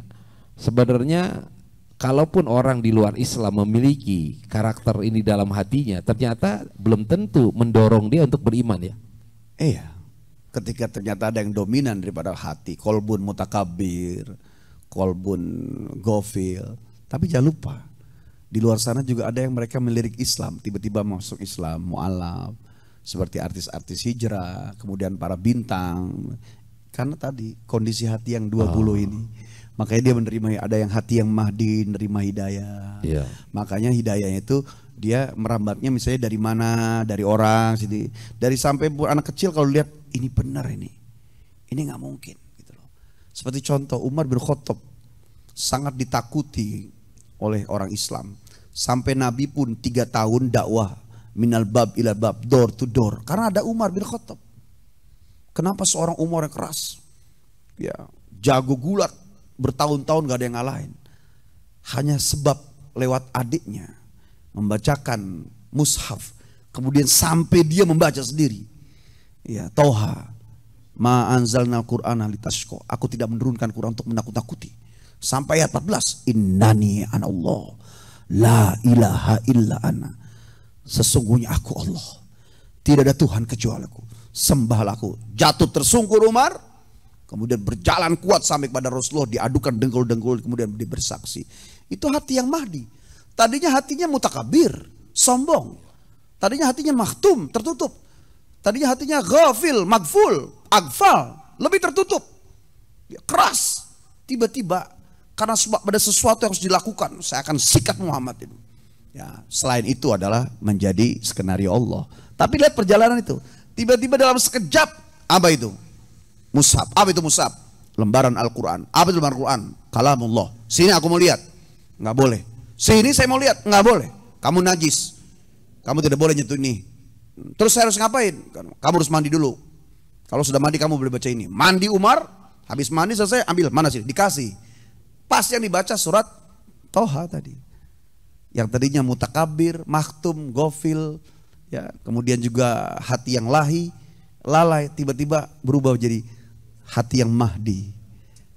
sebenarnya kalaupun orang di luar Islam memiliki karakter ini dalam hatinya, ternyata belum tentu mendorong dia untuk beriman ya. Iya. Ketika ternyata ada yang dominan daripada hati, kolbun mutakabir, kolbun gofil. Tapi jangan lupa, di luar sana juga ada yang mereka melirik Islam, tiba-tiba masuk Islam, mu'alaf, seperti artis-artis hijrah, kemudian para bintang. Karena tadi kondisi hati yang 20 ini, makanya dia menerima, ada yang hati yang mahdi, menerima hidayah. Makanya hidayahnya itu Dia merambatnya misalnya dari mana, dari orang, dari sampai anak kecil kalau lihat ini benar ini nggak mungkin gitu loh. Seperti contoh Umar bin Khattab sangat ditakuti oleh orang Islam sampai Nabi pun 3 tahun dakwah minal bab ila bab, door to door, karena ada Umar bin Khattab. Kenapa seorang Umar yang keras, ya jago gulat, bertahun-tahun gak ada yang ngalahin, hanya sebab lewat adiknya membacakan mushaf, kemudian sampai dia membaca sendiri, ya Toha ma anzalnal qur'ana litashqa, aku tidak menurunkan Quran untuk menakut-nakuti, sampai ayat 14, innani anallah la ilaha illa ana, sesungguhnya aku Allah, tidak ada Tuhan kecuali aku, sembahlah aku. Jatuh tersungkur Umar, kemudian berjalan kuat sampai kepada Rasulullah, diadukan dengkul-dengkul, kemudian dia bersaksi. Itu hati yang Mahdi. Tadinya hatinya mutakabir, sombong. Tadinya hatinya maktum, tertutup. Tadinya hatinya ghafil, magful, agfal, lebih tertutup, keras. Tiba-tiba karena ada sesuatu yang harus dilakukan, saya akan sikat Muhammad ini. Ya, selain itu adalah menjadi skenario Allah. Tapi lihat perjalanan itu. Tiba-tiba dalam sekejap, apa itu? Mushaf. Apa itu mushaf? Lembaran Al-Quran. Apa itu lembaran Al-Quran? Kalamullah. Sini aku mau lihat. Nggak boleh. Sini saya mau lihat. Nggak boleh. Kamu najis. Kamu tidak boleh nyentuh ini. Terus saya harus ngapain? Kamu harus mandi dulu. Kalau sudah mandi kamu boleh baca ini. Mandi Umar. Habis mandi selesai ambil. Mana sih? Dikasih. Pas yang dibaca surat Toha tadi. Yang tadinya mutakabir, maktum, gofil, ya, kemudian juga hati yang lalai, tiba-tiba berubah menjadi hati yang Mahdi,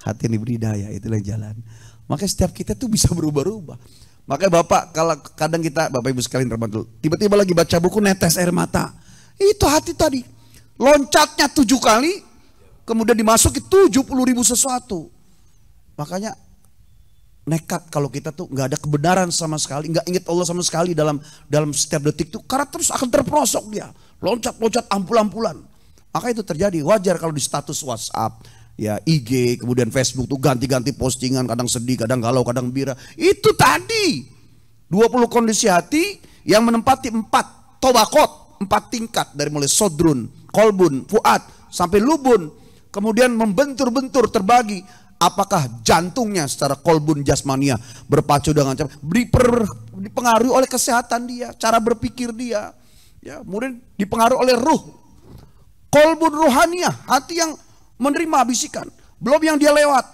hati yang diberi daya, itulah yang jalan. Makanya setiap kita tuh bisa berubah-ubah. Makanya Bapak, kalau kadang kita, Bapak Ibu sekalian tiba-tiba lagi baca buku netes air mata, itu hati tadi loncatnya 7 kali, kemudian dimasuki 70.000 sesuatu. Makanya nekat kalau kita tuh nggak ada kebenaran sama sekali, nggak ingat Allah sama sekali dalam setiap detik tuh, karena terus akan terperosok dia, loncat-loncat ampul-ampulan. Maka itu terjadi, wajar kalau di status WhatsApp, ya IG, kemudian Facebook tuh ganti-ganti postingan, kadang sedih, kadang galau, kadang gembira. Itu tadi 20 kondisi hati yang menempati 4 tobakot, 4 tingkat, dari mulai sodrun, kolbun, fuad, sampai lubun, kemudian membentur-bentur terbagi. Apakah jantungnya secara kolbun jasmania berpacu dengan dipengaruhi oleh kesehatan dia, cara berpikir dia, ya, kemudian dipengaruhi oleh ruh, kolbun ruhaniah, hati yang menerima bisikan, belum yang dia lewat,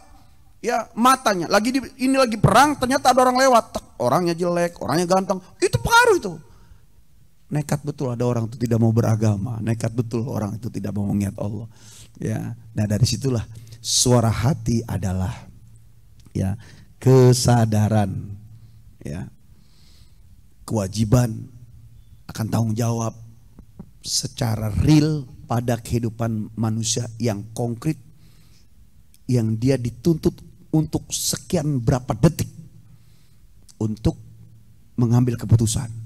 ya matanya ini lagi perang, ternyata ada orang lewat, orangnya jelek, orangnya ganteng, itu pengaruh itu. Nekat betul ada orang itu tidak mau beragama, nekat betul orang itu tidak mau mengingat Allah, ya. Nah dari situlah suara hati adalah, ya, kesadaran, ya, kewajiban akan tanggung jawab secara real pada kehidupan manusia yang konkret, yang dia dituntut untuk sekian berapa detik untuk mengambil keputusan.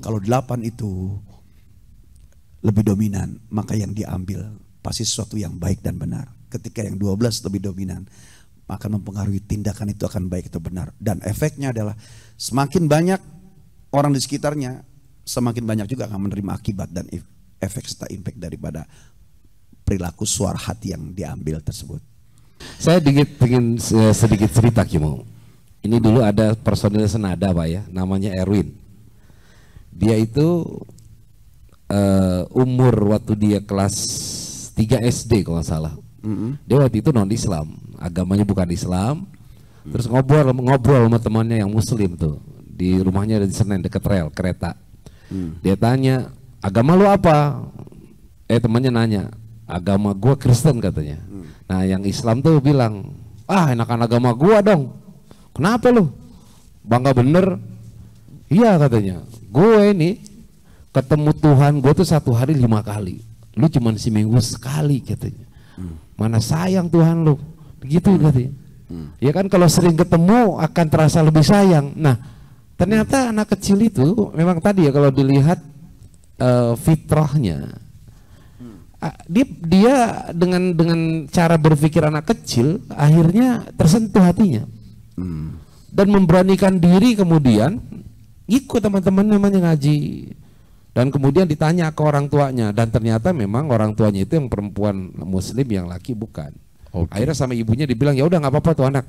Kalau 8 itu lebih dominan, maka yang diambil pasti sesuatu yang baik dan benar. Ketika yang 12 lebih dominan, akan mempengaruhi tindakan itu akan baik atau benar. Dan efeknya adalah semakin banyak orang di sekitarnya, semakin banyak juga akan menerima akibat dan efek serta impact daripada perilaku suara hati yang diambil tersebut. Saya ingin sedikit cerita Kimo. Ini dulu ada personil senada Pak ya, namanya Erwin. Dia itu umur waktu dia kelas 3 SD kalau nggak salah. Dia waktu itu non Islam, agamanya bukan Islam. Terus ngobrol sama temannya yang Muslim tuh di rumahnya di Senen dekat rel kereta. Dia tanya, agama lu apa? Temannya nanya, agama gua Kristen katanya. Nah yang Islam tuh bilang, enakan agama gua dong. Kenapa lu? Bangga bener? Iya katanya, gue ini ketemu Tuhan gue tuh 1 hari 5 kali. Lu cuman seminggu sekali katanya. Mana sayang Tuhan lu, begitu katanya. Ya kan kalau sering ketemu akan terasa lebih sayang. Nah ternyata anak kecil itu memang tadi ya kalau dilihat fitrahnya, dia dengan cara berpikir anak kecil akhirnya tersentuh hatinya dan memberanikan diri kemudian ikut teman-teman namanya ngaji. Dan kemudian ditanya ke orang tuanya, dan ternyata memang orang tuanya itu yang perempuan muslim, yang laki bukan. Akhirnya sama ibunya dibilang, ya udah nggak apa-apa tuh anak,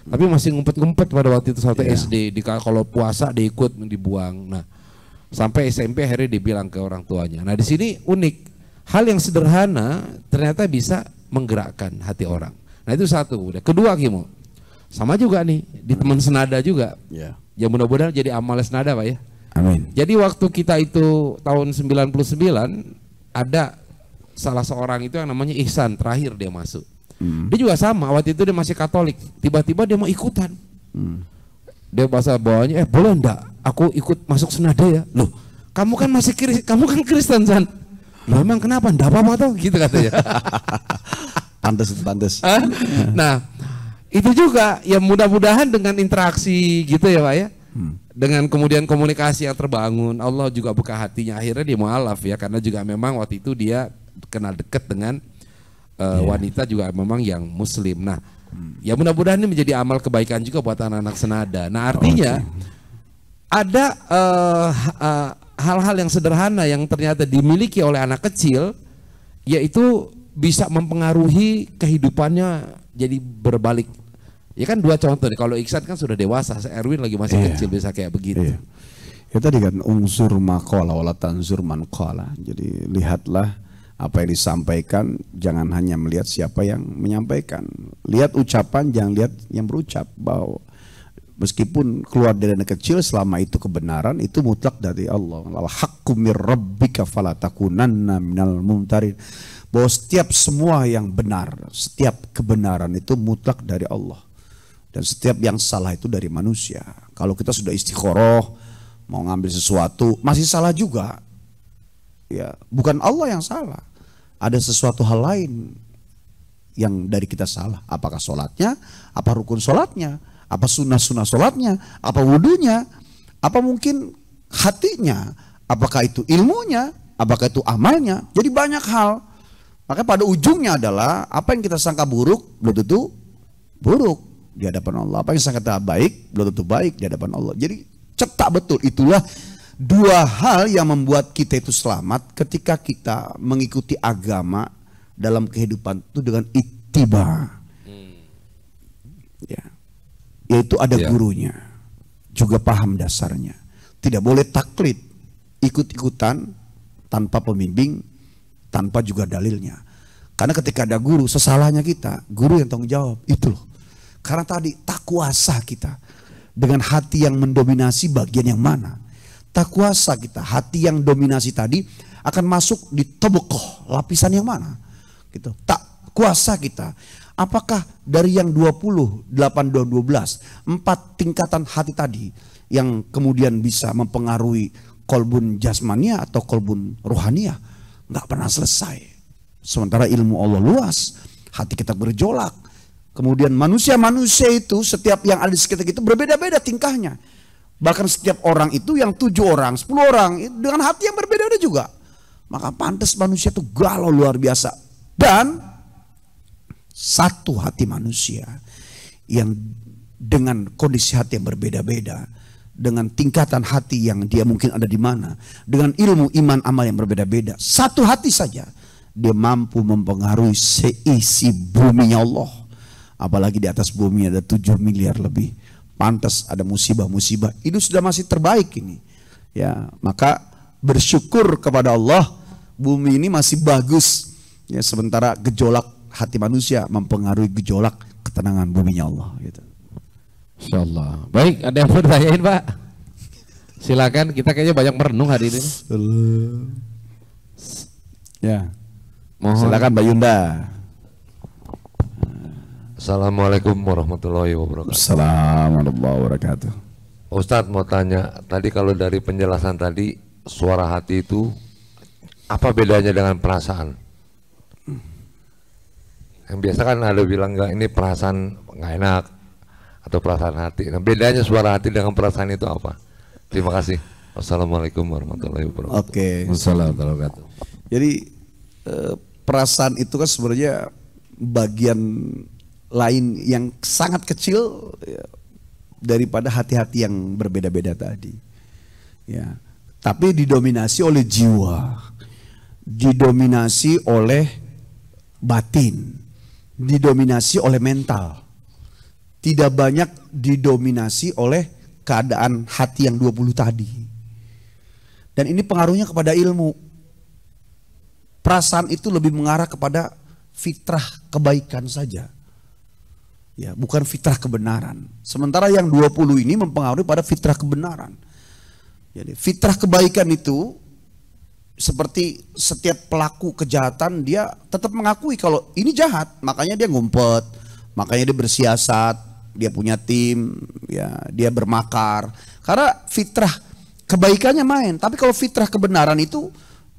tapi masih ngumpet-ngumpet pada waktu itu satu SD. Kalau puasa diikut dibuang. Nah sampai SMP akhirnya dibilang ke orang tuanya. Nah di sini unik, hal yang sederhana ternyata bisa menggerakkan hati orang. Nah itu satu. Udah. Kedua Kimo, sama juga nih di teman senada juga. Ya mudah-mudahan jadi amal senada Pak ya. Amin. Jadi waktu kita itu tahun 99 ada salah seorang itu yang namanya Ihsan, terakhir dia masuk. Dia juga sama, waktu itu dia masih Katolik. Tiba-tiba dia mau ikutan. Dia bahasa bawahnya, boleh enggak aku ikut masuk senada ya? Loh, kamu kan masih kamu kan Kristen San. Loh emang kenapa? Enggak apa-apa tuh, gitu katanya. Pantes. Nah, itu juga ya mudah-mudahan dengan interaksi gitu ya Pak ya. Dengan kemudian komunikasi yang terbangun, Allah juga buka hatinya, akhirnya dia mualaf ya, karena juga memang waktu itu dia kenal dekat dengan wanita juga memang yang muslim. Nah ya mudah-mudahan ini menjadi amal kebaikan juga buat anak-anak senada. Nah artinya ada hal-hal yang sederhana yang ternyata dimiliki oleh anak kecil, yaitu bisa mempengaruhi kehidupannya jadi berbalik. Ya kan dua contoh nih, kalau Iksan kan sudah dewasa, Erwin lagi masih kecil bisa kayak begitu. Ya tadi kan unsur maqala wala tanzur man qala. Jadi lihatlah apa yang disampaikan, jangan hanya melihat siapa yang menyampaikan. Lihat ucapan, jangan lihat yang berucap. Bahwa meskipun keluar dari anak kecil, selama itu kebenaran, itu mutlak dari Allah. Al-haqqu mir rabbika fala takunanna minal mumtarin. Bahwa setiap semua yang benar, setiap kebenaran itu mutlak dari Allah. Dan setiap yang salah itu dari manusia. Kalau kita sudah istikharah, mau ngambil sesuatu, masih salah juga. Ya, bukan Allah yang salah. Ada sesuatu hal lain yang dari kita salah. Apakah sholatnya, apa rukun sholatnya, apa sunnah-sunnah sholatnya, apa wudunya, apa mungkin hatinya, apakah itu ilmunya, apakah itu amalnya. Jadi banyak hal. Maka pada ujungnya adalah apa yang kita sangka buruk, belum tentu buruk di hadapan Allah. Apa yang sangka baik, belum tentu baik di hadapan Allah. Jadi cetak betul. Itulah dua hal yang membuat kita itu selamat ketika kita mengikuti agama dalam kehidupan itu dengan ittiba. Ya. Yaitu ada gurunya, juga paham dasarnya. Tidak boleh taklid, ikut-ikutan tanpa pembimbing, tanpa juga dalilnya. Karena ketika ada guru, sesalahnya kita, guru yang tanggung jawab. Itu loh. Karena tadi tak kuasa kita dengan hati yang mendominasi bagian yang mana. Tak kuasa kita, hati yang dominasi tadi akan masuk di tobokoh, lapisan yang mana. Gitu. Tak kuasa kita. Apakah dari yang 20, 8, 2, 12, 4 tingkatan hati tadi yang kemudian bisa mempengaruhi kolbun jasmania atau kolbun rohania? Nggak pernah selesai. Sementara ilmu Allah luas, hati kita berjolak. Kemudian manusia-manusia itu setiap yang ada di sekitar kita berbeda-beda tingkahnya. Bahkan setiap orang itu yang 7 orang, 10 orang dengan hati yang berbeda-beda juga. Maka pantas manusia itu galau luar biasa. Dan satu hati manusia yang dengan kondisi hati yang berbeda-beda, dengan tingkatan hati yang dia mungkin ada di mana, dengan ilmu iman amal yang berbeda-beda, satu hati saja dia mampu mempengaruhi seisi buminya Allah. Apalagi di atas bumi ada 7 miliar lebih. Pantas ada musibah-musibah. Itu sudah masih terbaik ini. Ya, maka bersyukur kepada Allah, bumi ini masih bagus. Ya, sementara gejolak hati manusia mempengaruhi gejolak ketenangan buminya Allah. Gitu. Insyaallah. Baik, ada yang mau ditanyain Pak? Silakan, kita kayaknya banyak merenung hari ini. Ya, mohon. silakan Mbak Yunda. Assalamualaikum warahmatullahi wabarakatuh. Assalamualaikum warahmatullahi wabarakatuh. Ustadz mau tanya, tadi kalau dari penjelasan tadi, suara hati itu apa bedanya dengan perasaan? Yang biasa kan ada bilang nggak, ini perasaan nggak enak atau perasaan hati. Nah, bedanya suara hati dengan perasaan itu apa? Terima kasih. Wassalamualaikum warahmatullahi wabarakatuh. Oke. Wassalamualaikum warahmatullahi wabarakatuh. Jadi perasaan itu kan sebenarnya bagian lain yang sangat kecil ya, daripada hati-hati yang berbeda-beda tadi. Ya, tapi didominasi oleh jiwa, didominasi oleh batin, didominasi oleh mental. Tidak banyak didominasi oleh keadaan hati yang 20 tadi. Dan ini pengaruhnya kepada ilmu. Perasaan itu lebih mengarah kepada fitrah kebaikan saja. Ya, bukan fitrah kebenaran. Sementara yang 20 ini mempengaruhi pada fitrah kebenaran. Jadi fitrah kebaikan itu seperti setiap pelaku kejahatan dia tetap mengakui kalau ini jahat, makanya dia ngumpet, makanya dia bersiasat, dia punya tim, ya, dia bermakar. Karena fitrah kebaikannya main. Tapi kalau fitrah kebenaran itu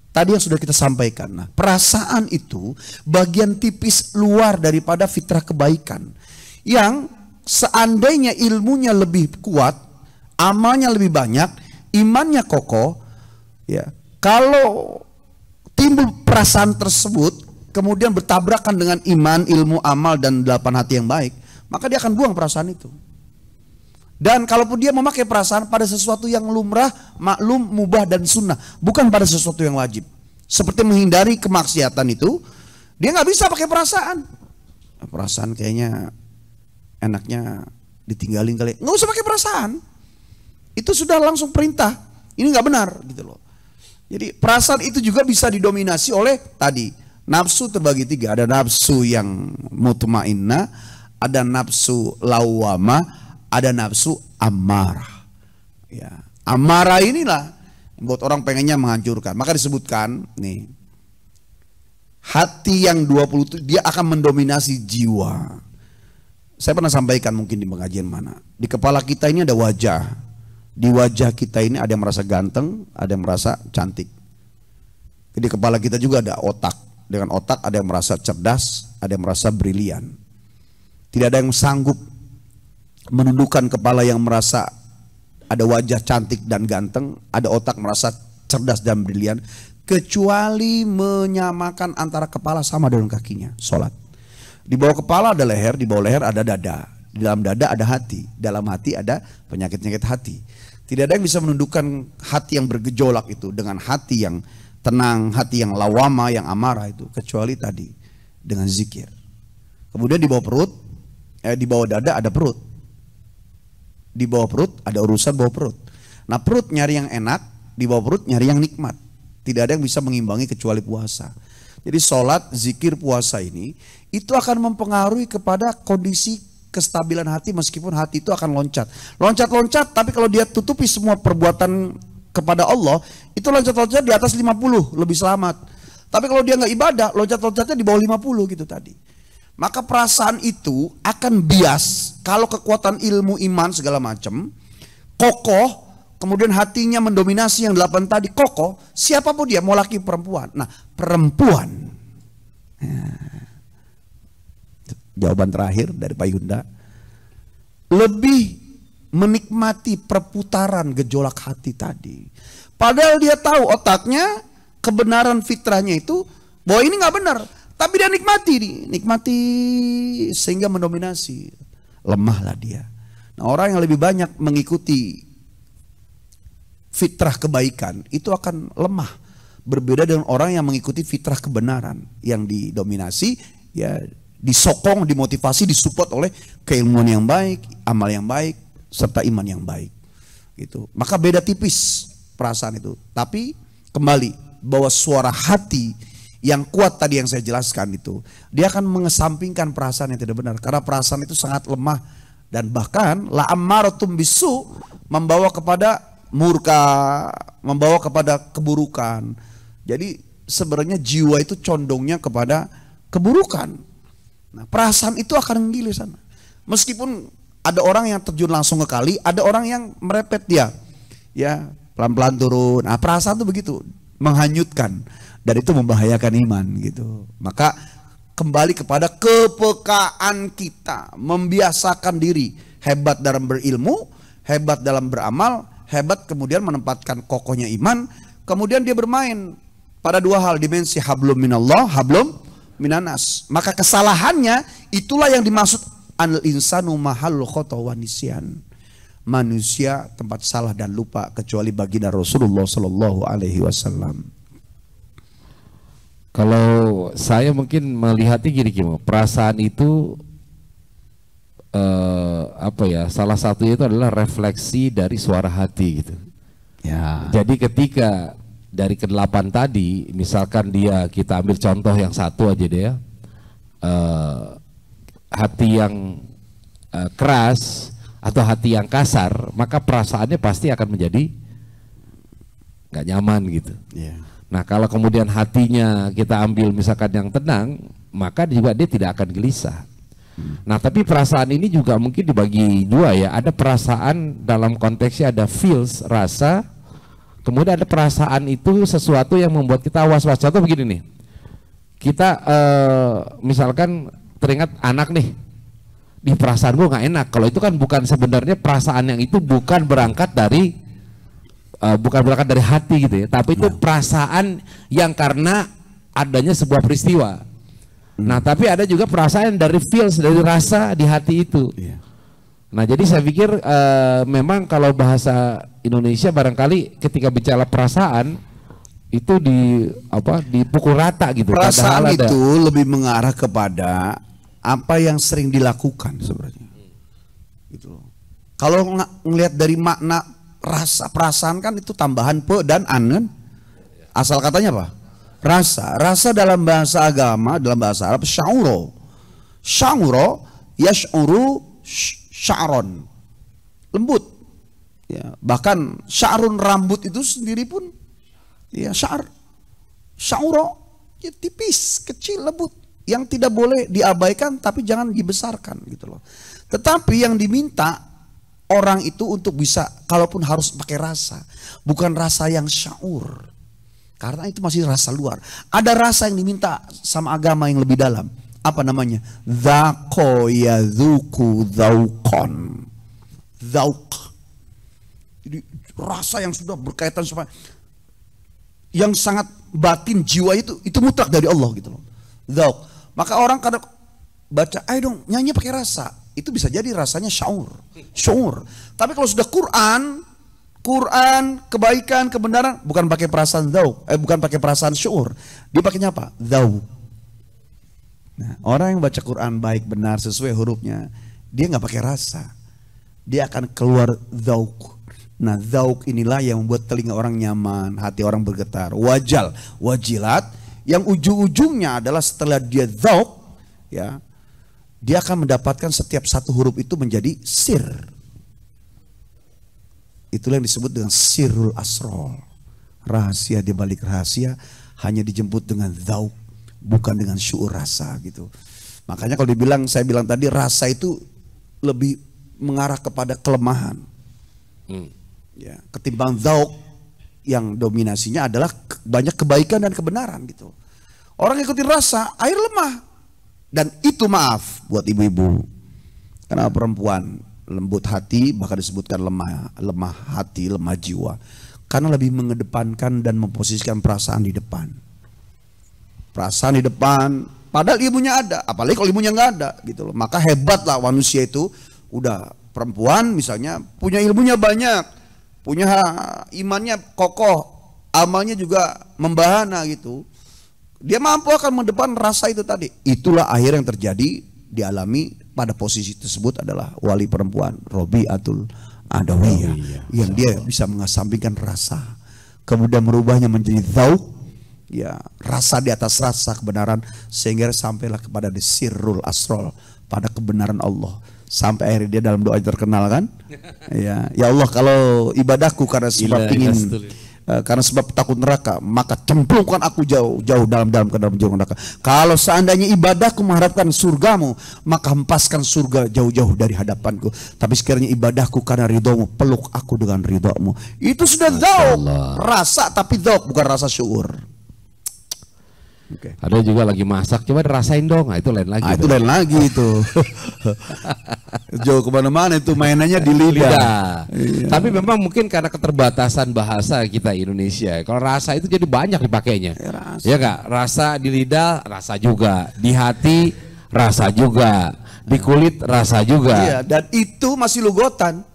tadi yang sudah kita sampaikan. Nah, perasaan itu bagian tipis luar daripada fitrah kebaikan. Yang seandainya ilmunya lebih kuat, amalnya lebih banyak, imannya kokoh, ya. Kalau timbul perasaan tersebut kemudian bertabrakan dengan iman, ilmu, amal dan 8 hati yang baik, maka dia akan buang perasaan itu. Dan kalaupun dia memakai perasaan pada sesuatu yang lumrah, maklum, mubah dan sunnah, bukan pada sesuatu yang wajib. Seperti menghindari kemaksiatan itu, dia nggak bisa pakai perasaan. Perasaan kayaknya enaknya ditinggalin kali, nggak usah pakai perasaan. Itu sudah langsung perintah. Ini nggak benar gitu loh. Jadi perasaan itu juga bisa didominasi oleh tadi nafsu terbagi 3. Ada nafsu yang mutmainnah, ada nafsu lawamah, ada nafsu amarah. Ya, amarah inilah buat orang pengennya menghancurkan. Maka disebutkan nih, hati yang 20 itu dia akan mendominasi jiwa. Saya pernah sampaikan mungkin di pengajian mana. Di kepala kita ini ada wajah. Di wajah kita ini ada yang merasa ganteng, ada yang merasa cantik. Di kepala kita juga ada otak. Dengan otak ada yang merasa cerdas, ada yang merasa brilian. Tidak ada yang sanggup menundukkan kepala yang merasa ada wajah cantik dan ganteng, ada otak merasa cerdas dan brilian, kecuali menyamakan antara kepala sama dengan kakinya, sholat. Di bawah kepala ada leher, di bawah leher ada dada, di dalam dada ada hati, dalam hati ada penyakit-penyakit hati. Tidak ada yang bisa menundukkan hati yang bergejolak itu dengan hati yang tenang, hati yang lawama, yang amarah itu, kecuali tadi dengan zikir. Kemudian di bawah perut, di bawah dada ada perut. Di bawah perut ada urusan bawah perut. Nah, perut nyari yang enak, di bawah perut nyari yang nikmat. Tidak ada yang bisa mengimbangi kecuali puasa. Jadi sholat, zikir, puasa ini itu akan mempengaruhi kepada kondisi kestabilan hati, meskipun hati itu akan loncat. Loncat-loncat, tapi kalau dia tutupi semua perbuatan kepada Allah, itu loncat-loncat di atas 50, lebih selamat. Tapi kalau dia nggak ibadah, loncat-loncatnya di bawah 50 gitu tadi. Maka perasaan itu akan bias kalau kekuatan ilmu, iman segala macam kokoh, kemudian hatinya mendominasi yang 8 tadi kokoh, siapapun dia, mau laki perempuan. Nah, perempuan, jawaban terakhir dari Pak Yunda, lebih menikmati perputaran gejolak hati tadi. Padahal dia tahu otaknya, kebenaran fitrahnya itu bahwa ini nggak benar, tapi dia nikmati sehingga mendominasi. Lemahlah dia. Nah, orang yang lebih banyak mengikuti fitrah kebaikan itu akan lemah, berbeda dengan orang yang mengikuti fitrah kebenaran yang didominasi, ya, disokong, dimotivasi, disupport oleh keilmuan yang baik, amal yang baik, serta iman yang baik. Gitu. Maka beda tipis perasaan itu. Tapi kembali bahwa suara hati yang kuat tadi yang saya jelaskan itu, dia akan mengesampingkan perasaan yang tidak benar. Karena perasaan itu sangat lemah dan bahkan la ammaratum bisu, membawa kepada murka, membawa kepada keburukan. Jadi sebenarnya jiwa itu condongnya kepada keburukan. Nah, perasaan itu akan menggilih sana. Meskipun ada orang yang terjun langsung ke kali, ada orang yang merepet dia, ya, pelan-pelan turun. Nah, perasaan itu begitu, menghanyutkan, dan itu membahayakan iman gitu. Maka kembali kepada kepekaan kita, membiasakan diri, hebat dalam berilmu, hebat dalam beramal, hebat kemudian menempatkan kokohnya iman, kemudian dia bermain pada 2 hal, dimensi hablum minallah, hablum minanas. Maka kesalahannya itulah yang dimaksud al insanu mahal khotoh wa nisyan. manusia tempat salah dan lupa kecuali baginda Rasulullah Sallallahu Alaihi Wasallam. Kalau saya mungkin melihatnya gini, perasaan itu apa ya? Salah satunya itu adalah refleksi dari suara hati gitu. Ya. Jadi ketika dari ke-8 tadi, misalkan kita ambil contoh yang satu aja deh ya, hati yang keras atau hati yang kasar, maka perasaannya pasti akan menjadi nggak nyaman gitu. Ya. Nah kalau kemudian hatinya kita ambil misalkan yang tenang, maka juga dia tidak akan gelisah. Nah tapi perasaan ini juga mungkin dibagi dua ya. Ada perasaan dalam konteksnya ada feels, rasa. Kemudian ada perasaan itu sesuatu yang membuat kita was-was. Contoh begini nih, kita misalkan teringat anak nih, di perasaan gue nggak enak. Kalau itu kan bukan sebenarnya perasaan yang itu bukan berangkat dari hati gitu ya, tapi itu perasaan yang karena adanya sebuah peristiwa. Nah tapi ada juga perasaan dari feels, dari rasa di hati itu. Nah jadi saya pikir memang kalau bahasa Indonesia barangkali ketika bicara perasaan itu dipukul rata gitu. Perasaan itu lebih mengarah kepada apa yang sering dilakukan sebenarnya. Gitu. Kalau ngelihat dari makna rasa, perasaan kan itu tambahan pe dan an kan? Asal katanya apa? Rasa dalam bahasa agama, dalam bahasa Arab sya'uro. Sya'uro yash'uru sya'ron. Lembut. Ya, bahkan sya'run rambut itu sendiri pun ya sya'uro ya, tipis, kecil, lembut yang tidak boleh diabaikan tapi jangan dibesarkan gitu loh. Tetapi yang diminta orang itu untuk bisa, kalaupun harus pakai rasa, bukan rasa yang sya'ur. Karena itu masih rasa luar. Ada rasa yang diminta sama agama yang lebih dalam. Apa namanya? Dzaqo yadzuku dzauqan. Dzauq. Jadi rasa yang sudah berkaitan sama yang sangat batin jiwa itu mutlak dari Allah gitu loh. Dzauq. Maka orang kadang baca, ayo dong nyanyi pakai rasa. Itu bisa jadi rasanya sya'ur. Tapi kalau sudah Quran, kebaikan, kebenaran, bukan pakai perasaan bukan pakai perasaan syuur. Dia pakainya apa? Dzauq. Nah, orang yang baca Quran baik benar sesuai hurufnya, dia nggak pakai rasa. Dia akan keluar dzauq. Nah, dzauq inilah yang membuat telinga orang nyaman, hati orang bergetar. Wajilat, yang ujung-ujungnya adalah setelah dia dzauq, ya, dia akan mendapatkan setiap satu huruf itu menjadi sir. Itulah yang disebut dengan sirrul asrol. Rahasia di balik rahasia hanya dijemput dengan dzauq, bukan dengan syuur rasa gitu. Makanya kalau saya bilang tadi rasa itu lebih mengarah kepada kelemahan. Ya, ketimbang dzauq yang dominasinya adalah banyak kebaikan dan kebenaran gitu. Orang ikutin rasa, air lemah. Dan itu maaf buat ibu-ibu. Karena perempuan lembut hati, bahkan disebutkan lemah hati, lemah jiwa, karena lebih mengedepankan dan memposisikan perasaan di depan. Perasaan di depan, padahal ibunya ada, apalagi kalau ibunya nggak ada gitu loh. Maka hebatlah manusia itu. Udah perempuan misalnya punya ilmunya banyak, punya imannya kokoh, amalnya juga membahana gitu. Dia mampu akan mendepan rasa itu tadi. Itulah akhir yang terjadi dialami pada posisi tersebut adalah wali perempuan Robi'atul Adawiyah, yang dia bisa mengesampingkan rasa, kemudian merubahnya menjadi dzauq, ya, rasa di atas rasa kebenaran, sehingga sampailah kepada sirrul asrol, pada kebenaran Allah. Sampai akhirnya dia dalam doa yang terkenal kan, ya Allah, kalau ibadahku karena sebab karena sebab takut neraka, maka cemplungkan aku jauh dalam jurang neraka. Kalau seandainya ibadahku mengharapkan surgamu, maka hempaskan surga jauh-jauh dari hadapanku. Tapi sekiranya ibadahku karena ridhomu, peluk aku dengan ridhomu. Itu sudah dzauq, rasa, tapi dzauq bukan rasa syuur. Okay. Ada juga lagi masak, coba rasain dong. Nah, itu lain lagi. Itu lain lagi itu. Jauh kemana-mana itu mainannya di lidah. Iya. Tapi memang mungkin karena keterbatasan bahasa kita Indonesia. Kalau rasa itu jadi banyak dipakainya. Ya nggak? Rasa di lidah, rasa juga. Di hati, rasa juga. Di kulit, rasa juga. Iya. Dan itu masih lugotan.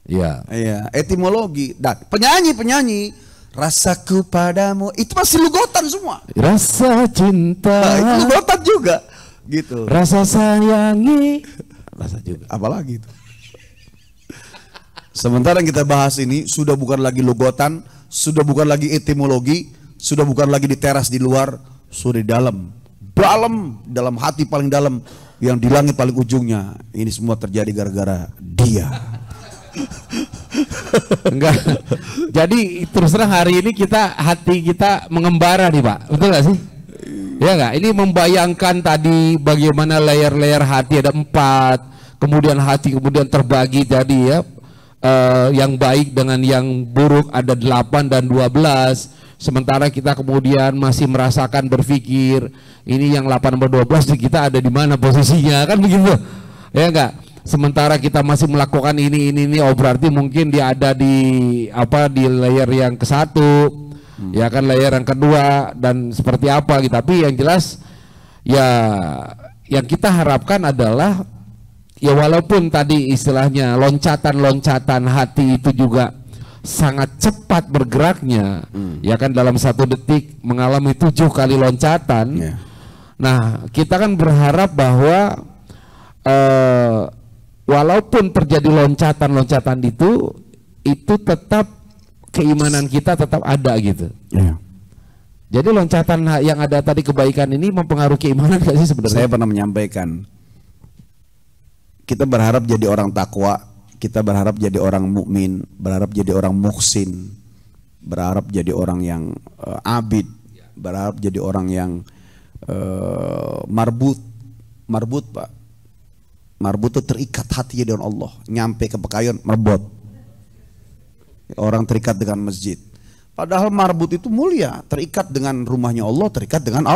Iya. Iya, etimologi. Dan penyanyi rasaku padamu itu masih lugotan semua. Rasa cinta. Nah, itu lugotan juga. Gitu. Rasa sayangi. Rasa juga. Apalagi itu. Sementara yang kita bahas ini sudah bukan lagi lugotan, sudah bukan lagi etimologi, sudah bukan lagi di teras di luar, sudah di dalam hati paling dalam, yang di langit paling ujungnya. Ini semua terjadi gara-gara dia. Enggak. Jadi terus terang hari ini hati kita mengembara nih Pak, betul gak sih? Ya enggak? Ini membayangkan tadi bagaimana layer-layer hati ada 4, kemudian hati kemudian terbagi jadi ya, yang baik dengan yang buruk ada 8 dan 12. Sementara kita kemudian masih merasakan berpikir ini yang 8/12 kita ada di mana posisinya, kan begitu? Ya enggak? Sementara kita masih melakukan ini, oh berarti mungkin dia ada di layer yang ke-1, ya kan, layer yang kedua dan seperti apa gitu. Tapi yang jelas ya yang kita harapkan adalah ya walaupun tadi istilahnya loncatan hati itu juga sangat cepat bergeraknya, ya kan, dalam 1 detik mengalami 7 kali loncatan. Nah, kita kan berharap bahwa walaupun terjadi loncatan itu tetap keimanan kita tetap ada gitu. Jadi loncatan yang ada tadi kebaikan ini mempengaruhi keimanan gak sih sebenarnya? Saya pernah menyampaikan, kita berharap jadi orang takwa, kita berharap jadi orang mukmin, berharap jadi orang muhsin, berharap jadi orang yang abid, berharap jadi orang yang marbut Pak. Marbut itu terikat hatinya dengan Allah, nyampe ke pekayon merbot. Orang terikat dengan masjid. Padahal marbut itu mulia, terikat dengan rumahnya Allah, terikat dengan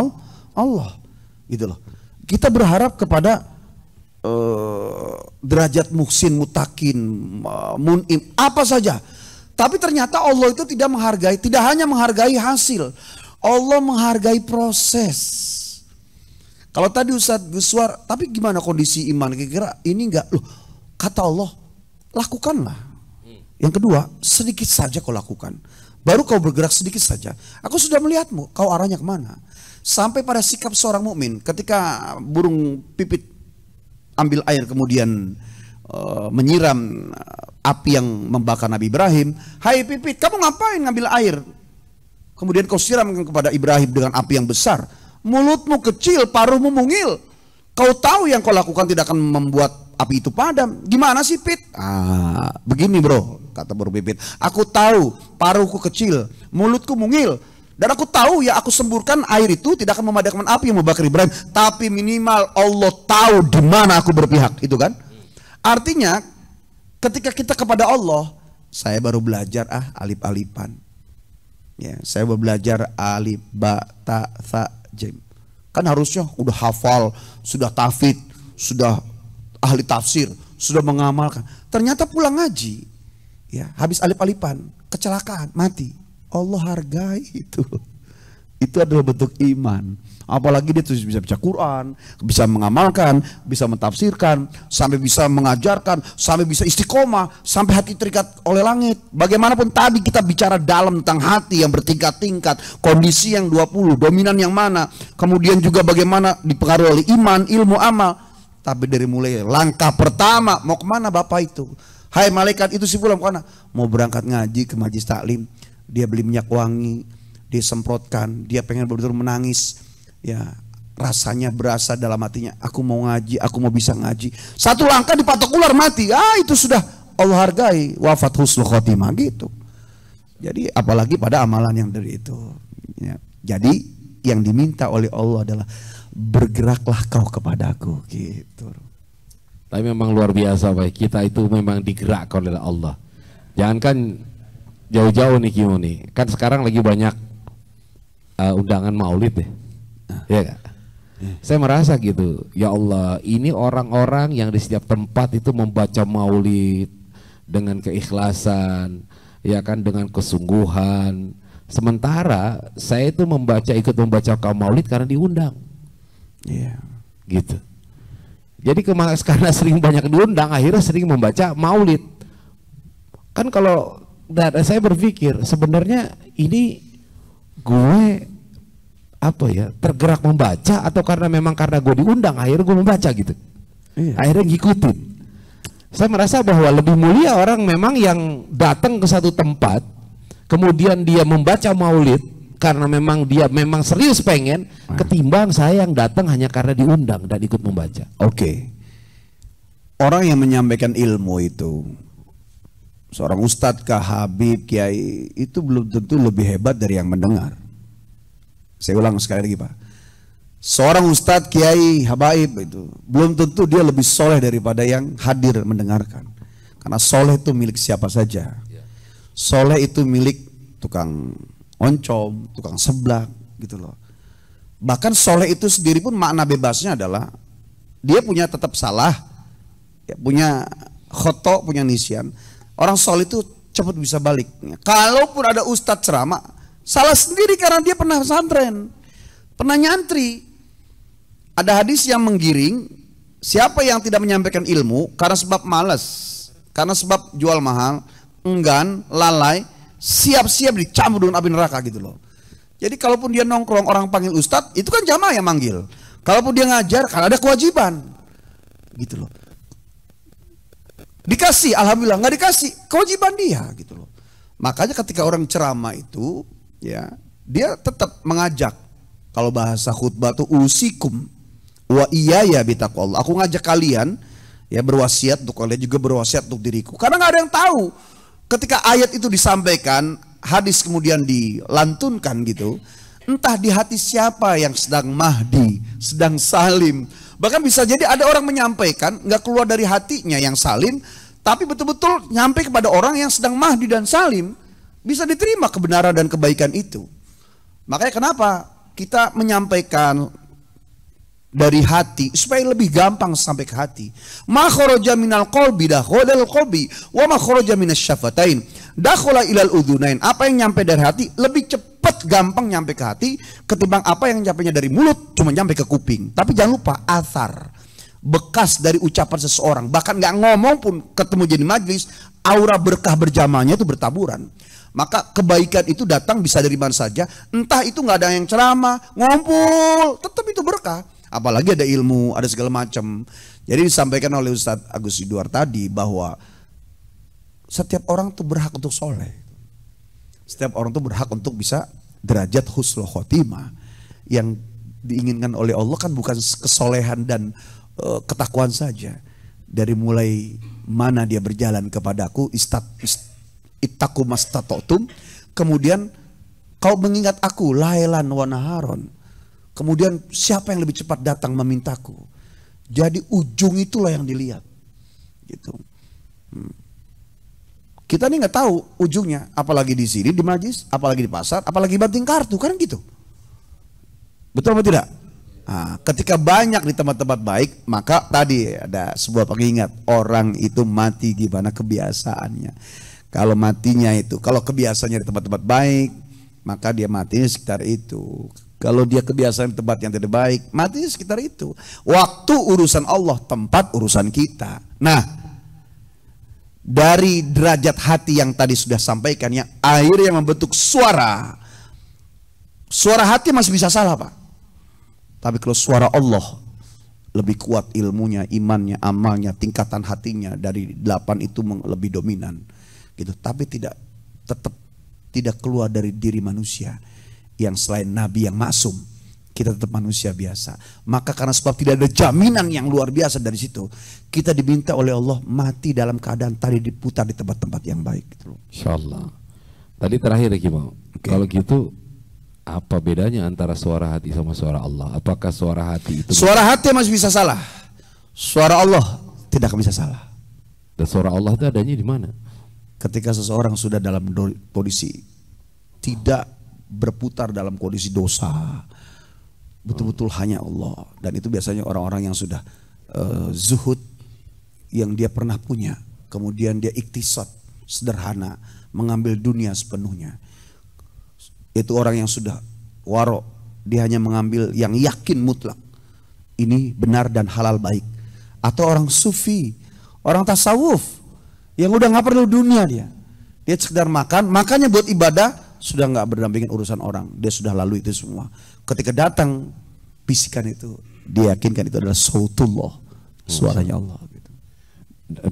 Allah. Gitu loh. Kita berharap kepada derajat muhsin, mutakin, munim, apa saja. Tapi ternyata Allah itu tidak hanya menghargai hasil. Allah menghargai proses. Kalau tadi Ustadz Guswar, tapi gimana kondisi iman? Kira-kira ini enggak loh. Kata Allah, lakukanlah. Yang kedua, sedikit saja kau lakukan. Baru kau bergerak sedikit saja. Aku sudah melihatmu, kau arahnya kemana. Sampai pada sikap seorang mukmin ketika burung pipit ambil air kemudian menyiram api yang membakar Nabi Ibrahim. Hai pipit, kamu ngapain ngambil air? Kemudian kau siramkan kepada Ibrahim dengan api yang besar. Mulutmu kecil, paruhmu mungil. Kau tahu yang kau lakukan tidak akan membuat api itu padam. Gimana sih Pit? Begini bro, kata burung pipit. Aku tahu paruhku kecil, mulutku mungil. Dan aku tahu ya aku semburkan air itu tidak akan memadamkan api yang membakar Ibrahim. Tapi minimal Allah tahu di mana aku berpihak, itu kan? Artinya ketika kita kepada Allah, saya baru belajar alif-alifan. Ya, saya baru belajar alif, ba, ta, tha, jim. Kan harusnya udah hafal, sudah tafid, sudah ahli tafsir, sudah mengamalkan. Ternyata pulang ngaji, ya habis alif-alifan, kecelakaan, mati. Allah hargai itu. Itu adalah bentuk iman. Apalagi dia bisa baca Quran, bisa mengamalkan, bisa mentafsirkan, sampai bisa mengajarkan, sampai bisa istiqomah, sampai hati terikat oleh langit. Bagaimanapun tadi kita bicara dalam tentang hati yang bertingkat-tingkat, kondisi yang 20, dominan yang mana, kemudian juga bagaimana dipengaruhi oleh iman, ilmu, amal. Tapi dari mulai langkah pertama, mau kemana Bapak itu? Hai malaikat itu si fulan kemana? Mau berangkat ngaji ke majelis taklim. Dia beli minyak wangi, dia semprotkan, dia pengen betul-betul menangis. Ya, rasanya berasa dalam hatinya, aku mau ngaji, aku mau bisa ngaji. Satu langkah dipatok ular mati. Itu sudah Allah hargai, wafat husnul khotimah gitu. Jadi apalagi pada amalan yang dari itu. Ya. Jadi yang diminta oleh Allah adalah bergeraklah kau kepadaku gitu. Tapi memang luar biasa Pak, kita itu memang digerakkan oleh Allah. Jangankan jauh-jauh nih Kimo nih, kan sekarang lagi banyak undangan maulid deh, ya gak? Saya merasa gitu, ya Allah, ini orang-orang yang di setiap tempat itu membaca maulid dengan keikhlasan, ya kan, dengan kesungguhan. Sementara saya itu ikut membaca maulid karena diundang, gitu. Jadi karena sering banyak diundang, akhirnya sering membaca maulid. Kan kalau saya berpikir sebenarnya ini gue apa ya, tergerak membaca atau karena gue diundang akhirnya gue membaca gitu. Iya. Akhirnya ngikutin. Saya merasa bahwa lebih mulia orang memang yang datang ke satu tempat kemudian dia membaca maulid karena memang dia memang serius pengen, ketimbang saya yang datang hanya karena diundang dan ikut membaca. Oke. Orang yang menyampaikan ilmu itu, seorang ustadz, habib, kiai, itu belum tentu lebih hebat dari yang mendengar. Saya ulang sekali lagi Pak. Seorang ustadz, kiai, habaib itu belum tentu dia lebih soleh daripada yang hadir mendengarkan. Karena soleh itu milik siapa saja. Soleh itu milik tukang oncom, tukang seblak gitu loh. Bahkan soleh itu sendiri pun makna bebasnya adalah dia punya tetap salah, ya, punya khoto, punya nisyan. Orang soleh itu cepat bisa balik. Kalaupun ada ustadz ceramah, salah sendiri karena dia pernah pesantren, pernah nyantri. Ada hadis yang menggiring, siapa yang tidak menyampaikan ilmu karena sebab malas, karena sebab jual mahal, enggan, lalai, siap-siap dicampur dengan api neraka gitu loh. Jadi kalaupun dia nongkrong orang panggil ustadz, itu kan jamaah yang manggil. Kalaupun dia ngajar, kan ada kewajiban gitu loh. Dikasih, alhamdulillah, nggak dikasih, kewajiban dia gitu loh. Makanya ketika orang ceramah itu, ya dia tetap mengajak. Kalau bahasa khutbah itu usikum wa iyaya bitaqwallah. Aku ngajak kalian ya berwasiat untuk kalian, juga berwasiat untuk diriku. Karena nggak ada yang tahu. Ketika ayat itu disampaikan, hadis kemudian dilantunkan gitu, entah di hati siapa yang sedang mahdi, sedang salim. Bahkan bisa jadi ada orang menyampaikan nggak keluar dari hatinya yang salim, tapi betul-betul nyampe kepada orang yang sedang mahdi dan salim. Bisa diterima kebenaran dan kebaikan itu. Makanya kenapa kita menyampaikan dari hati supaya lebih gampang sampai ke hati. Ma kharaja minal qalbi dakhalal qalbi wa ma kharaja minasy syafatain dakhala ilal udhunain. Apa yang nyampe dari hati lebih cepat gampang nyampe ke hati ketimbang apa yang nyampenya dari mulut cuma nyampe ke kuping. Tapi jangan lupa athar, bekas dari ucapan seseorang, bahkan nggak ngomong pun ketemu jadi majlis, aura berkah berjamaahnya itu bertaburan. Maka kebaikan itu datang bisa dari mana saja, entah itu nggak ada yang ceramah, ngumpul, tetap itu berkah. Apalagi ada ilmu, ada segala macam. Jadi disampaikan oleh Ustadz Agus Siduar tadi bahwa setiap orang tuh berhak untuk soleh. Setiap orang tuh berhak untuk bisa derajat husnul khotimah. Yang diinginkan oleh Allah kan bukan kesolehan dan ketakwaan saja. Dari mulai mana dia berjalan kepadaku, ittaqu mastata'tum, kemudian kau mengingat aku lailan wa naharon. Kemudian siapa yang lebih cepat datang memintaku. Jadi ujung itulah yang dilihat gitu. Kita nih nggak tahu ujungnya, apalagi di sini di majlis, apalagi di pasar, apalagi banting kartu, kan gitu. Betul atau tidak? Nah, ketika banyak di tempat-tempat baik, maka tadi ada sebuah pengingat, orang itu mati gimana kebiasaannya. Kalau matinya itu, kalau kebiasaannya di tempat-tempat baik, maka dia matinya sekitar itu. Kalau dia kebiasaan di tempat yang tidak baik, matinya sekitar itu. Waktu urusan Allah, tempat urusan kita. Nah, dari derajat hati yang tadi sudah sampaikan, yang akhirnya membentuk suara. Suara hati masih bisa salah Pak. Tapi kalau suara Allah lebih kuat ilmunya, imannya, amalnya, tingkatan hatinya dari 8 itu lebih dominan. Gitu. Tapi tetap tidak keluar dari diri manusia yang selain Nabi yang maksum. Kita tetap manusia biasa. Maka karena sebab tidak ada jaminan yang luar biasa dari situ, kita diminta oleh Allah mati dalam keadaan tadi diputar di tempat-tempat yang baik gitu. Insyaallah. Tadi terakhir ya Mau. Kalau gitu apa bedanya antara suara hati sama suara Allah? Apakah suara hati itu suara hati masih bisa salah, suara Allah tidak bisa salah. Dan suara Allah itu adanya di mana? Ketika seseorang sudah dalam kondisi tidak berputar dalam kondisi dosa, betul-betul hanya Allah. Dan itu biasanya orang-orang yang sudah zuhud, yang dia pernah punya, kemudian dia iktisad, sederhana, mengambil dunia sepenuhnya. Itu orang yang sudah waro, dia hanya mengambil yang yakin mutlak, ini benar dan halal baik. Atau orang sufi, orang tasawuf, yang udah nggak perlu dunia dia. Dia sekedar makan, makannya buat ibadah, sudah nggak berdampingin urusan orang. Dia sudah lalui itu semua. Ketika datang bisikan itu, dia yakinkan itu adalah sautullah, suaranya Allah. Gitu.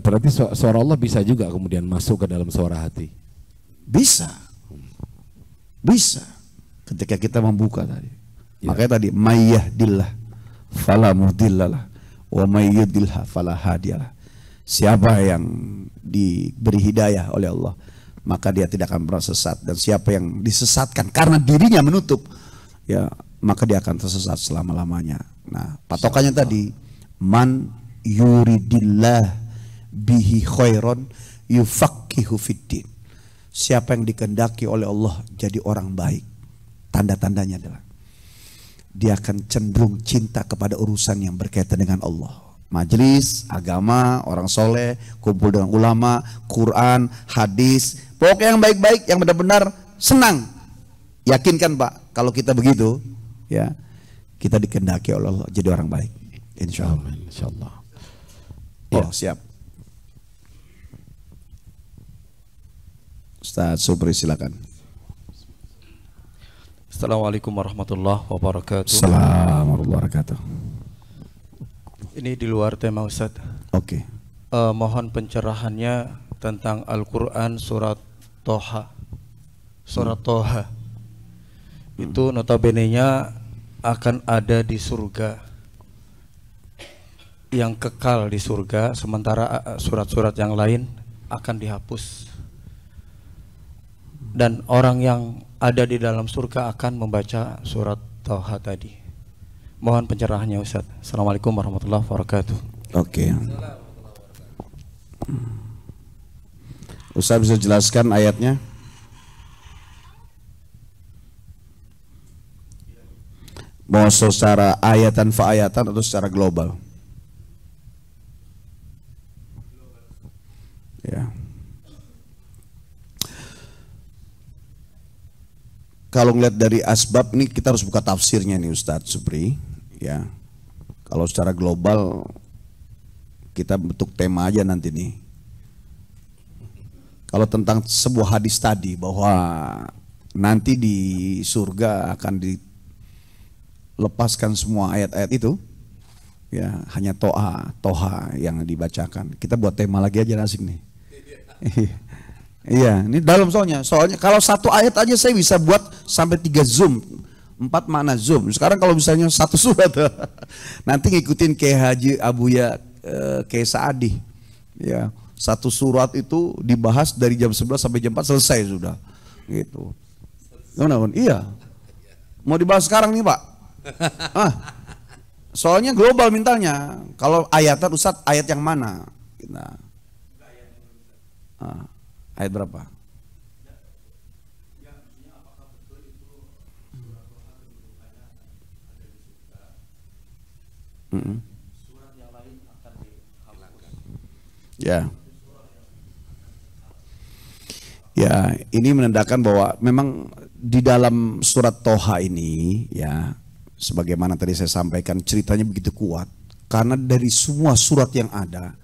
Berarti suara Allah bisa juga kemudian masuk ke dalam suara hati. Bisa, bisa. Ketika kita membuka tadi, Ya. makanya tadi mayyahdillah fala mudhillalah wa mayyudilha fala hadiyalah. Siapa yang diberi hidayah oleh Allah, maka dia tidak akan pernah sesat. Dan siapa yang disesatkan karena dirinya menutup, ya maka dia akan tersesat selama-lamanya. Nah, patokannya tadi, man yuridillah bihi khairon yufaqihu fiddin. Siapa yang dikehendaki oleh Allah jadi orang baik, tanda-tandanya adalah dia akan cenderung cinta kepada urusan yang berkaitan dengan Allah. Majelis, agama, orang soleh, kumpul dengan ulama, Quran, hadis, pokoknya yang baik-baik, yang benar-benar senang. Yakinkan Pak, kalau kita begitu, ya kita dikehendaki oleh Allah jadi orang baik. Insya Allah. Insya Allah. Oh siap. Ustaz Subri silakan. Assalamualaikum warahmatullahi wabarakatuh. Assalamualaikum warahmatullahi wabarakatuh. Ini di luar tema Ustaz. Oke. Mohon pencerahannya tentang Al-Quran surat Toha. Surat Toha itu notabene-nya akan ada di surga, yang kekal di surga, sementara surat-surat yang lain akan dihapus. Dan orang yang ada di dalam surga akan membaca surat Toha tadi. Mohon pencerahannya Ustaz. Assalamualaikum warahmatullahi wabarakatuh. Oke. Ustaz bisa jelaskan ayatnya? Mau secara ayatan fa-ayatan atau secara global? Ya. Kalau ngeliat dari asbab ini kita harus buka tafsirnya nih Ustadz Supri, ya. Kalau secara global kita bentuk tema aja nanti nih. Kalau tentang sebuah hadis tadi bahwa nanti di surga akan dilepaskan semua ayat-ayat itu, ya hanya toha yang dibacakan. Kita buat tema lagi aja asik nih. Iya, ini dalam soalnya kalau satu ayat aja saya bisa buat sampai 3 zoom, 4 makna zoom. Sekarang kalau misalnya satu surat, nanti ngikutin kayak Haji Abuya kayak Saadi, ya satu surat itu dibahas dari jam 11 sampai jam 4 selesai sudah, gitu. Iya, mau dibahas sekarang nih Pak. Soalnya global mintanya. Kalau ayatan Ustadz ayat yang mana? Nah, ayat berapa? Ya. Ya, ini menandakan bahwa memang di dalam surat Toha ini, ya, sebagaimana tadi saya sampaikan ceritanya begitu kuat. Karena dari semua surat yang ada,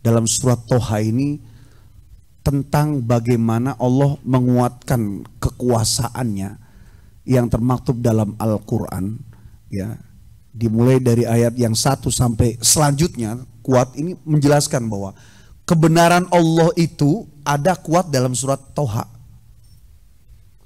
dalam surat Toha ini tentang bagaimana Allah menguatkan kekuasaannya yang termaktub dalam Al-Quran, ya, dimulai dari ayat yang 1 sampai selanjutnya kuat ini menjelaskan bahwa kebenaran Allah itu ada kuat dalam surat Toha.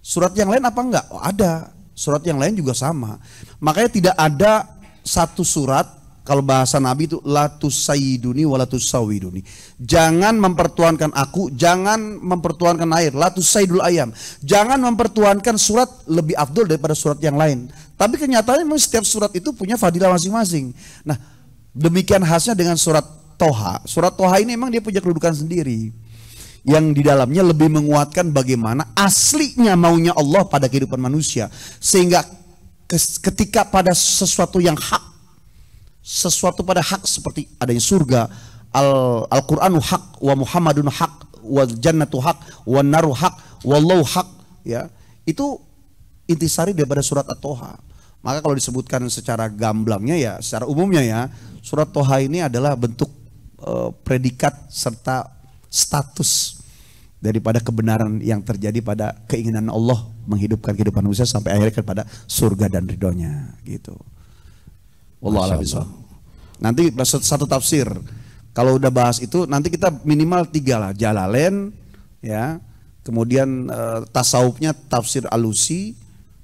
Surat yang lain apa enggak? Oh, ada. Surat yang lain juga sama. Makanya tidak ada satu surat, kalau bahasa Nabi itu la tusayyiduni wa la tusawwiduni. Jangan mempertuankan aku, jangan mempertuankan air, la tusayyidul ayam. Jangan mempertuankan surat lebih afdol daripada surat yang lain. Tapi kenyataannya memang setiap surat itu punya fadilah masing-masing. Nah, demikian khasnya dengan surat Toha. Surat Toha ini memang dia punya kedudukan sendiri, yang di dalamnya lebih menguatkan bagaimana aslinya maunya Allah pada kehidupan manusia. Sehingga ketika pada sesuatu yang hak, sesuatu pada hak seperti adanya surga, Al-Qur'anu hak, wa Muhammadun hak, wa jannatu hak, wa naru hak, wallahu hak, ya. Itu intisari daripada surat At-Toha. Maka kalau disebutkan secara gamblangnya, ya secara umumnya, ya, surat Toha ini adalah bentuk predikat serta status daripada kebenaran yang terjadi pada keinginan Allah menghidupkan kehidupan manusia sampai akhirnya kepada surga dan ridhonya gitu. Wallahu a'lam bishawab. Nanti satu tafsir. Kalau udah bahas itu nanti kita minimal 3 lah, Jalalain ya. Kemudian tasawufnya tafsir Alusi,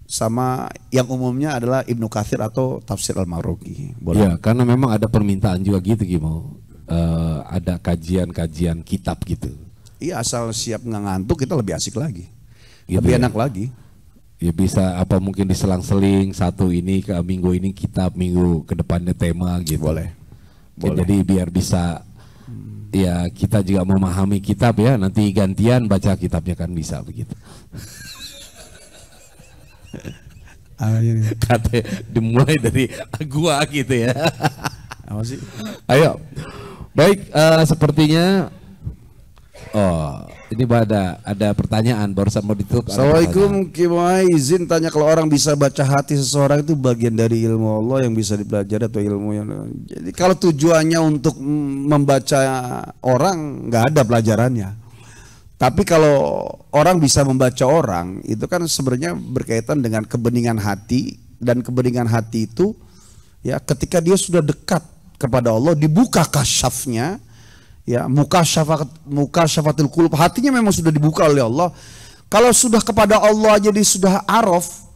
sama yang umumnya adalah Ibnu Katsir atau tafsir Al-Maghribi. Ya, karena memang ada permintaan juga gitu Gimo. Ada kajian-kajian kitab gitu. Iya, asal siap nggak ngantuk kita lebih asik lagi, Gitu lebih ya. enak lagi. Ya bisa apa mungkin diselang-seling, satu ini ke minggu ini kitab, minggu ke depannya tema gitu. Boleh. Ya, jadi biar bisa ya kita juga memahami kitab ya, nanti gantian baca kitabnya kan bisa begitu. Katanya dimulai dari gua gitu ya. Apa sih? Ayo. Baik, sepertinya ini ada pertanyaan barusan mau ditutup. Assalamualaikum, Kiai izin tanya, kalau orang bisa baca hati seseorang itu bagian dari ilmu Allah yang bisa dipelajari atau ilmu yang, jadi kalau tujuannya untuk membaca orang nggak ada pelajarannya. Tapi kalau orang bisa membaca orang itu kan sebenarnya berkaitan dengan kebeningan hati, dan kebeningan hati itu ya ketika dia sudah dekat kepada Allah, dibuka kasyafnya. Ya, muka syafatul qulub, hatinya memang sudah dibuka oleh Allah. Kalau sudah kepada Allah jadi sudah araf,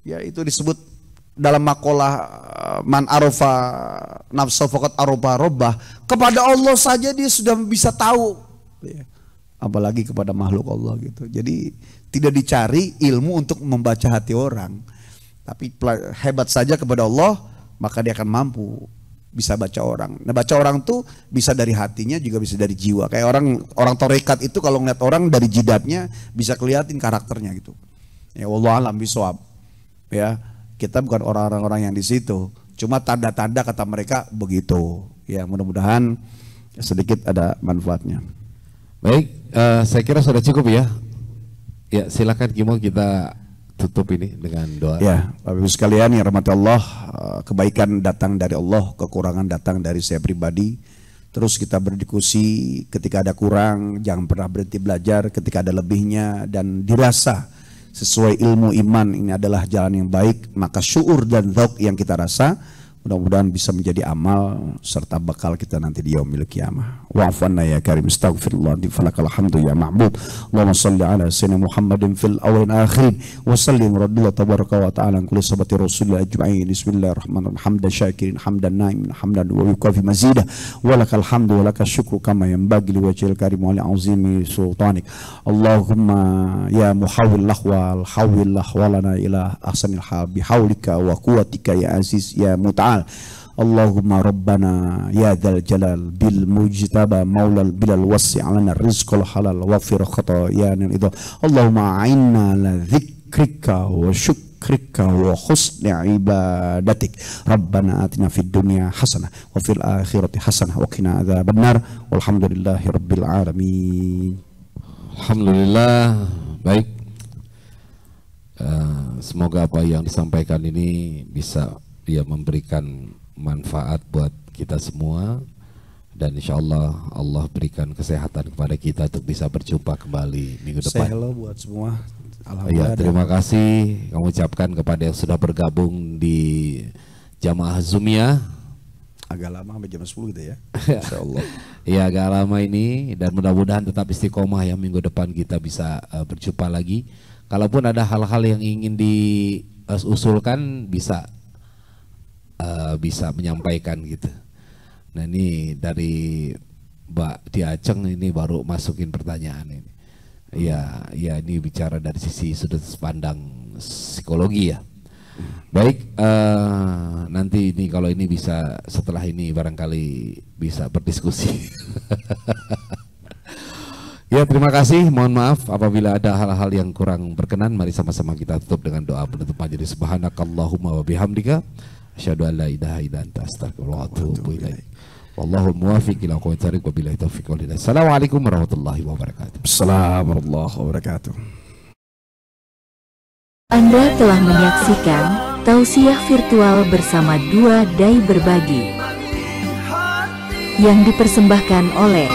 ya itu disebut dalam makalah man arafa nafsa faqad arafa rabbah. Kepada Allah saja dia sudah bisa tahu, ya. Apalagi kepada makhluk Allah gitu. Jadi tidak dicari ilmu untuk membaca hati orang, tapi hebat saja kepada Allah, maka dia akan mampu bisa baca orang. Nah, baca orang tuh bisa dari hatinya, juga bisa dari jiwa. Kayak orang torekat itu kalau ngeliat orang dari jidatnya bisa kelihatin karakternya gitu. Ya wallahu a'lam bishawab. Ya, kita bukan orang-orang yang di situ. Cuma tanda-tanda kata mereka begitu. Ya, mudah-mudahan sedikit ada manfaatnya. Baik, saya kira sudah cukup ya. Ya, silakan Kimo, kita tutup ini dengan doa. Ya, Bapak Ibu sekalian yang rahmati Allah, kebaikan datang dari Allah, kekurangan datang dari saya pribadi. Terus kita berdiskusi, ketika ada kurang jangan pernah berhenti belajar, ketika ada lebihnya dan dirasa sesuai ilmu iman ini adalah jalan yang baik, maka syuur dan dzauq yang kita rasa mudah-mudahan bisa menjadi amal serta bekal kita nanti di yaumil qiyamah. Wa'afanna ya karim, astaghfirullah falakal hamdu ya ma'bud. Allahumma salli ala sayyidina Muhammadin fil awwalin akhirin wa sallim radillahu tabaraka wa ta'ala an kulli sabati rasulillah ajma'in. Bismillahirrahmanirrahim. Hamdan syakirin, hamdan na'imin, hamdan wa yukafi mazidah. Wa lakal hamdu wa lakal syukru kama yanbaghi li wajhil karim wa li azimi sultanik. Allahumma ya muhawwil lahwal hawwil lahwalana ila ahsanil hal bihaulika wa quwwatika ya aziz ya muta'al. Allahumma rabbana ya dzal jalal bil mujtaba maulal bilal wasi' alana rizqal halal waghfir khatayana idza. Allahumma a'inna ala dzikrika wa syukrika wa husni ibadatik. Rabbana atina fid dunya hasanah wa fil akhirati hasanah wa qina adzabannar. Walhamdulillahi rabbil alamin. Alhamdulillah. Baik, semoga apa yang disampaikan ini bisa memberikan manfaat buat kita semua, dan insya Allah Allah berikan kesehatan kepada kita untuk bisa berjumpa kembali minggu depan. Hello buat semua. Ya, terima kasih kami ucapkan kepada yang sudah bergabung di Jamaah Zumiyah. Agak lama sampai jam 10 gitu ya. Insya Allah. Ya, agak lama ini, dan mudah-mudahan tetap istiqomah ya, minggu depan kita bisa berjumpa lagi. Kalaupun ada hal-hal yang ingin diusulkan bisa menyampaikan gitu. Nah, ini dari Mbak Diaceng ini baru masukin pertanyaan ini. Ya ini bicara dari sisi sudut pandang psikologi ya. Baik, nanti ini kalau ini bisa setelah ini barangkali bisa berdiskusi. Ya, terima kasih. Mohon maaf apabila ada hal-hal yang kurang berkenan. Mari sama-sama kita tutup dengan doa penutup majelis. Subhanakallahumma wa bihamdika asyhadu an la ilaha illa anta astaghfiruka wa atubu ilaik. Wallahu muwaffiq ila aqwamit thariq wa billahi taufiq wal hidayah. Assalamualaikum warahmatullahi wabarakatuh. Assalamualaikum warahmatullahi wabarakatuh. Anda telah menyaksikan tausiah virtual bersama dua dai berbagi yang dipersembahkan oleh